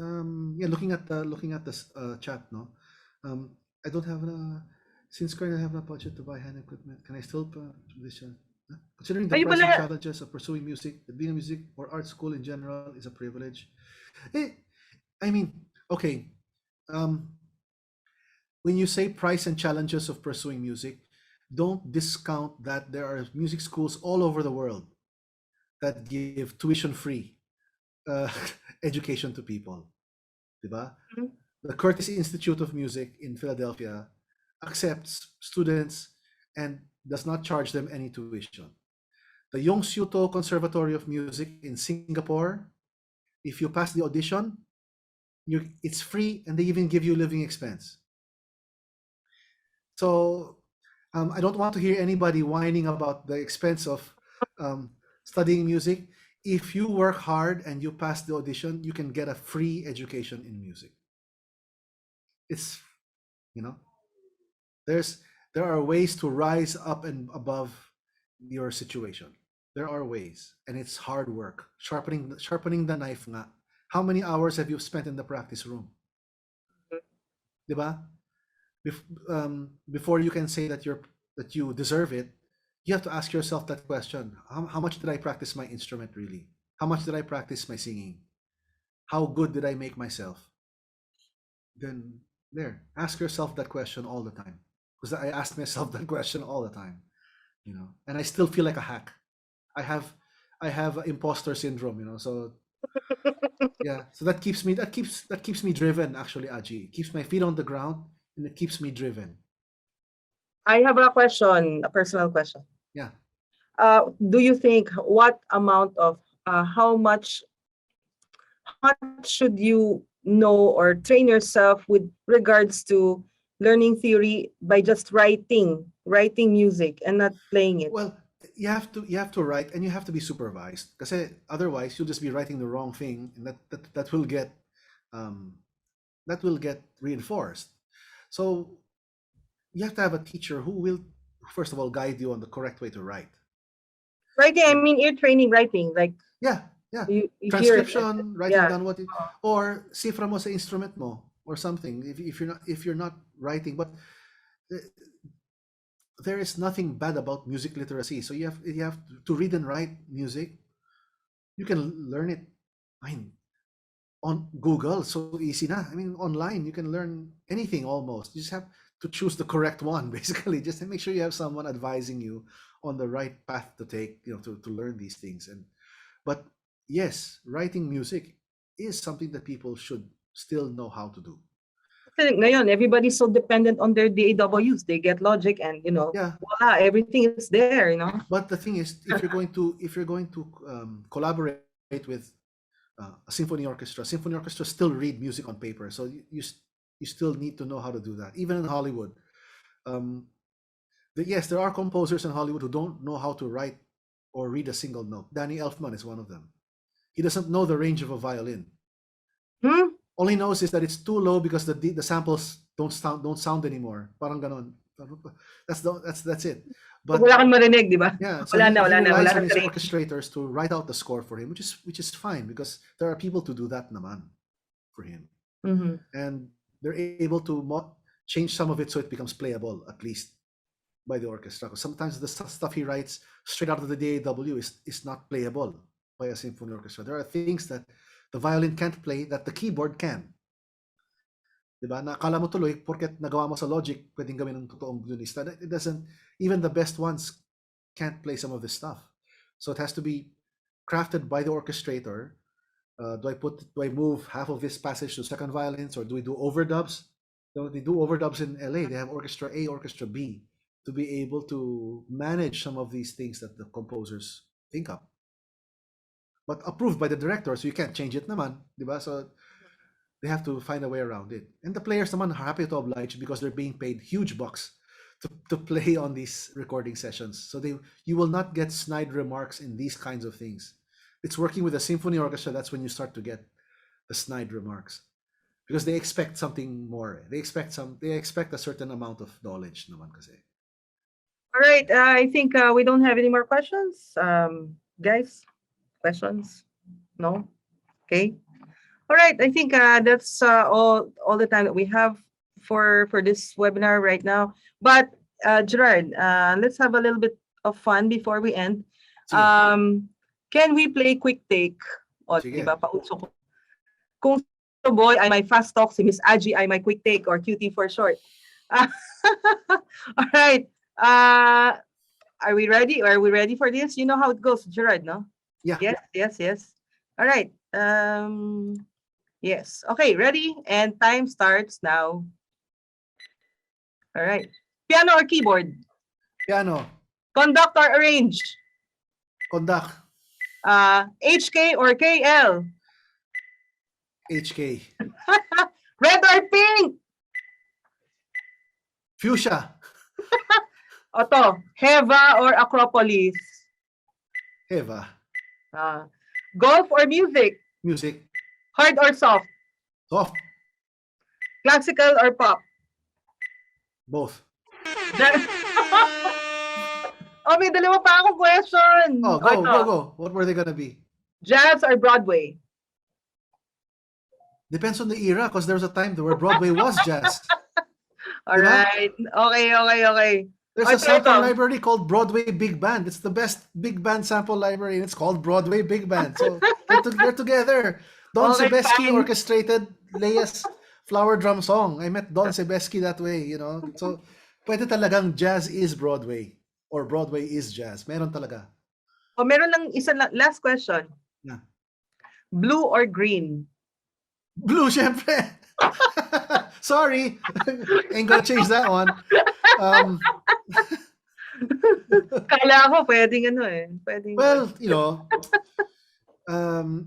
Looking at the chat, no. I don't have since currently I have no budget to buy hand equipment. Can I still position? Considering the present challenges of pursuing music, being a music or art school in general is a privilege. Okay. When you say price and challenges of pursuing music, don't discount that there are music schools all over the world that give tuition-free education to people. Diba? Mm-hmm. The Curtis Institute of Music in Philadelphia accepts students and does not charge them any tuition. The Yong Siu To Conservatory of Music in Singapore, if you pass the audition, it's free, and they even give you living expense. So I don't want to hear anybody whining about the expense of studying music. If you work hard and you pass the audition, you can get a free education in music. It's, there are ways to rise up and above your situation. There are ways, and it's hard work. Sharpening the knife nga. How many hours have you spent in the practice room? Diba? Before you can say that you deserve it, you have to ask yourself that question. How much did I practice my instrument really? How much did I practice my singing? How good did I make myself? Then ask yourself that question all the time. Because I ask myself that question all the time, and I still feel like a hack. I have imposter syndrome, so yeah. So that keeps me driven, actually, Aji. It keeps my feet on the ground, and it keeps me driven. I have a question, a personal question. Yeah. Do you think what amount of how much should you know or train yourself with regards to learning theory by just writing music and not playing it? Well, you have to write, and you have to be supervised, because otherwise you'll just be writing the wrong thing, and that will get reinforced. So you have to have a teacher who will, first of all, guide you on the correct way to write. Writing, I mean ear training writing, like yeah. You Transcription, writing down what or cifra mo sa instrument mo or something. If you're not writing, but there is nothing bad about music literacy. So you have to read and write music. You can learn it. On Google, so easy na. Online you can learn anything almost. You just have to choose the correct one, basically. Just to make sure you have someone advising you on the right path to take, to learn these things. But yes, writing music is something that people should still know how to do. Ngayon, everybody's so dependent on their DAWs. They get Logic, and voila, everything is there. But the thing is, if you're going to collaborate with a symphony orchestra. Symphony orchestras still read music on paper, so you still need to know how to do that. Even in Hollywood, yes, there are composers in Hollywood who don't know how to write or read a single note. Danny Elfman is one of them. He doesn't know the range of a violin. All he knows is that it's too low because the samples don't sound anymore. Parang ganon. That's it. But wala kang marinig, di ba? yeah, so Wala he na, wala na, relies wala on na his sa range. orchestrators to write out the score for him, which is fine because there are people to do that naman for him, and they're able to change some of it so it becomes playable at least by the orchestra. Because sometimes the stuff he writes straight out of the DAW is not playable by a symphony orchestra. There are things that the violin can't play that the keyboard can. Diba? Nakala mo tuloy, porket nagawa mo sa Logic, pwedeng gawin ng totoong violinista. It doesn't, even the best ones can't play some of this stuff. So it has to be crafted by the orchestrator. Do I move half of this passage to second violins, or do we do overdubs? They do overdubs in LA. They have Orchestra A, Orchestra B to be able to manage some of these things that the composers think up. But approved by the director, so you can't change it naman, diba? So they have to find a way around it. And the players naman are happy to oblige because they're being paid huge bucks to play on these recording sessions. So you will not get snide remarks in these kinds of things. It's working with a symphony orchestra, that's when you start to get the snide remarks. Because they expect something more. They expect a certain amount of knowledge naman kasi. All right, I think we don't have any more questions. Guys, questions? No? Okay. All right, I think that's all the time that we have for this webinar right now. But Gerard, let's have a little bit of fun before we end. Can we play quick take? O, diba, pauso ko. Kung boy ay my fast talk, si Miss AJI ay my quick take, or QT for short. All right. Are we ready? Are we ready for this? You know how it goes, Gerard, no? Yeah. Yes. All right. Yes. Okay, ready? And time starts now. All right. Piano or keyboard? Piano. Conduct or arrange? Conduct. HK or KL? HK. Red or pink? Fuchsia. Oto, Heva or Acropolis? Heva. Golf or music? Music. Hard or soft? Soft. Classical or pop? Both. Oh, may dalawa pa akong question. Oh, go. What were they gonna be? Jazz or Broadway? Depends on the era, because there was a time where Broadway was jazz. All right. Okay. There's a sample library called Broadway Big Band. It's the best big band sample library, and it's called Broadway Big Band. So they're together. Don Sebesky orchestrated Leia's Flower Drum Song. I met Don Sebesky that way, you know. So pwede talagang jazz is Broadway or Broadway is jazz. Meron talaga. Oh, meron lang isa last question. Yeah. Blue or green? Blue, syempre. Sorry. Ain't gonna change that one. Kala ko pwedeng pwedeng. Well, you know,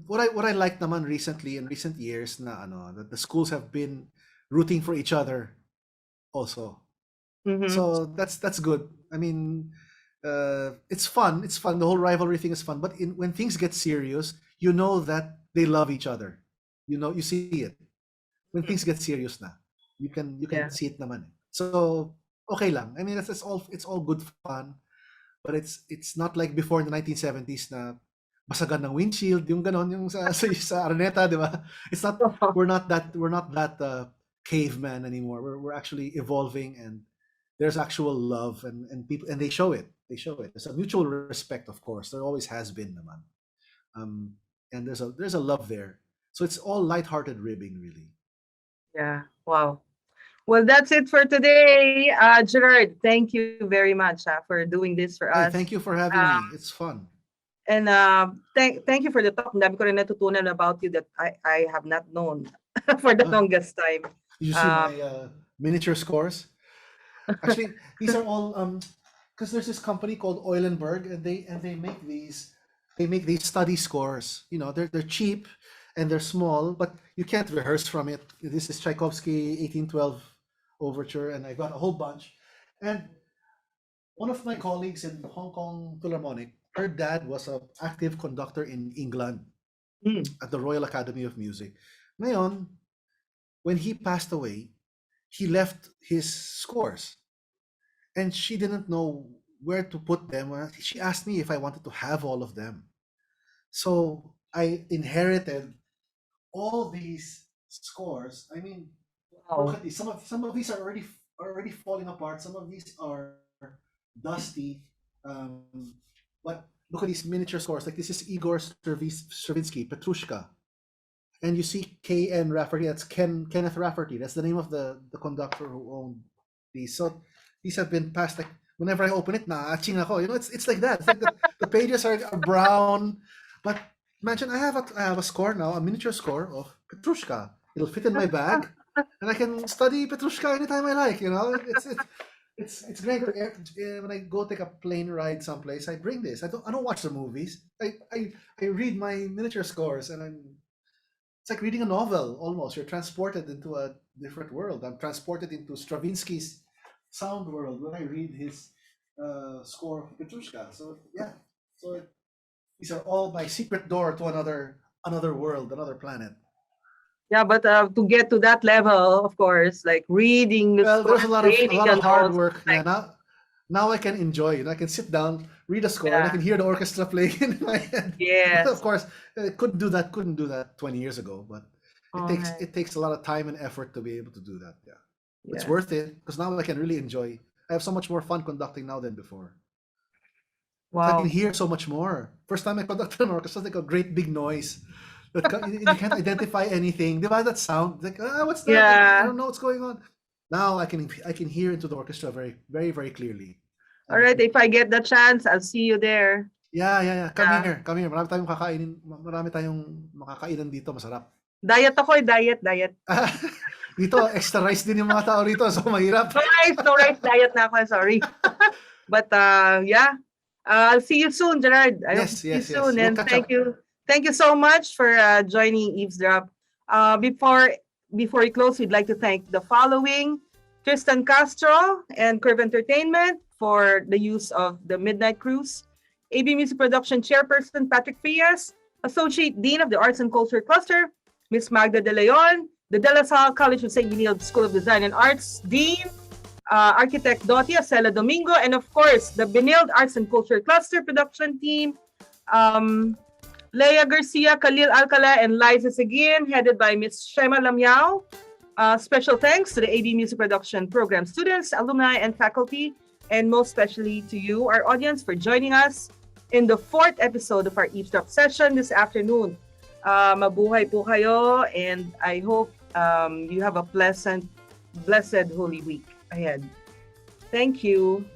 what I like naman recently in recent years na that the schools have been rooting for each other also. So that's good. I mean, it's fun. It's fun. The whole rivalry thing is fun. But when things get serious, you know that they love each other. You know, you see it. When things get serious na, you can see it naman. So okay lang. I mean, it's all good fun, but it's not like before in the 1970s na basagan ng windshield, yung ganon, yung sa Araneta, di ba? It's not. We're not that caveman anymore. We're actually evolving, and there's actual love, and people, and they show it. There's a mutual respect, of course. There always has been, naman. And there's a love there. So it's all lighthearted ribbing, really. Yeah. Wow. Well, that's it for today. Gerard, thank you very much for doing this for us. Thank you for having me. It's fun. And thank you for the talk. Dami ko rin natutunan about you that I have not known for the longest time. Did you see my miniature scores? Actually, these are all because there's this company called Eulenberg, and they make these they make these study scores. You know, they're cheap and they're small, but you can't rehearse from it. This is Tchaikovsky 1812 overture, and I got a whole bunch. And one of my colleagues in Hong Kong Philharmonic, her dad was an active conductor in England at the Royal Academy of Music. Ngayon, when he passed away, he left his scores, and she didn't know where to put them. She asked me if I wanted to have all of them. So I inherited all these scores. I mean, look at these. Some of these are already falling apart. Some of these are dusty. But look at these miniature scores. Like this is Igor Stravinsky, Petrushka. And you see K.N. Rafferty. That's Kenneth Rafferty. That's the name of the conductor who owned these. So these have been passed. Like whenever I open it, na-aching ako. You know, it's like that. It's like the pages are brown. But imagine I have a score now, a miniature score of Petrushka. It'll fit in my bag, and I can study Petrushka anytime I like. You know, it's great. When I go take a plane ride someplace, I bring this. I don't watch the movies. I read my miniature scores, and it's like reading a novel almost. You're transported into a different world. I'm transported into Stravinsky's sound world when I read his score of Petrushka. So yeah, these are all my secret door to another world, another planet. Yeah, but to get to that level, of course, like reading the Well, there's a lot of hard notes, work. Yeah, now I can enjoy it. I can sit down, read a score, and I can hear the orchestra playing in my head. Yes. Of course, couldn't do that 20 years ago, but it takes a lot of time and effort to be able to do that. Yeah. It's worth it because now I can really enjoy. I have so much more fun conducting now than before. I can hear so much more. First time I conducted an orchestra, like a great big noise. You can't identify anything. That sound, like what's that? Yeah. I don't know what's going on. Now I can hear into the orchestra very, very, very clearly. All right, if I get the chance, I'll see you there. Yeah. Come here. Marami tayong makakainan dito, masarap. Diet ako, diet. Dito, extra rice din yung mga tao rito, so mahirap. No rice diet na ako, sorry. But yeah, I'll see you soon, Gerard. I hope to see you soon. And thank you so much for joining Eavesdrop. Before we close, we'd like to thank the following: Tristan Castro and Curve Entertainment for the use of the Midnight Cruise, AB Music Production Chairperson Patrick Frias, Associate Dean of the Arts and Culture Cluster, Ms. Magda De Leon, the De La Salle College of St. Benilde School of Design and Arts Dean, Architect Dotia Cela Domingo, and of course, the Benilde Arts and Culture Cluster production team, Leia Garcia, Khalil Alcala, and Liza Seguin, headed by Ms. Shema Lamyao. Special thanks to the AB Music Production Program students, alumni, and faculty, and most especially to you, our audience, for joining us in the 4th episode of our Eavesdrop session this afternoon. Mabuhay po kayo, and I hope you have a blessed Holy Week ahead. Thank you.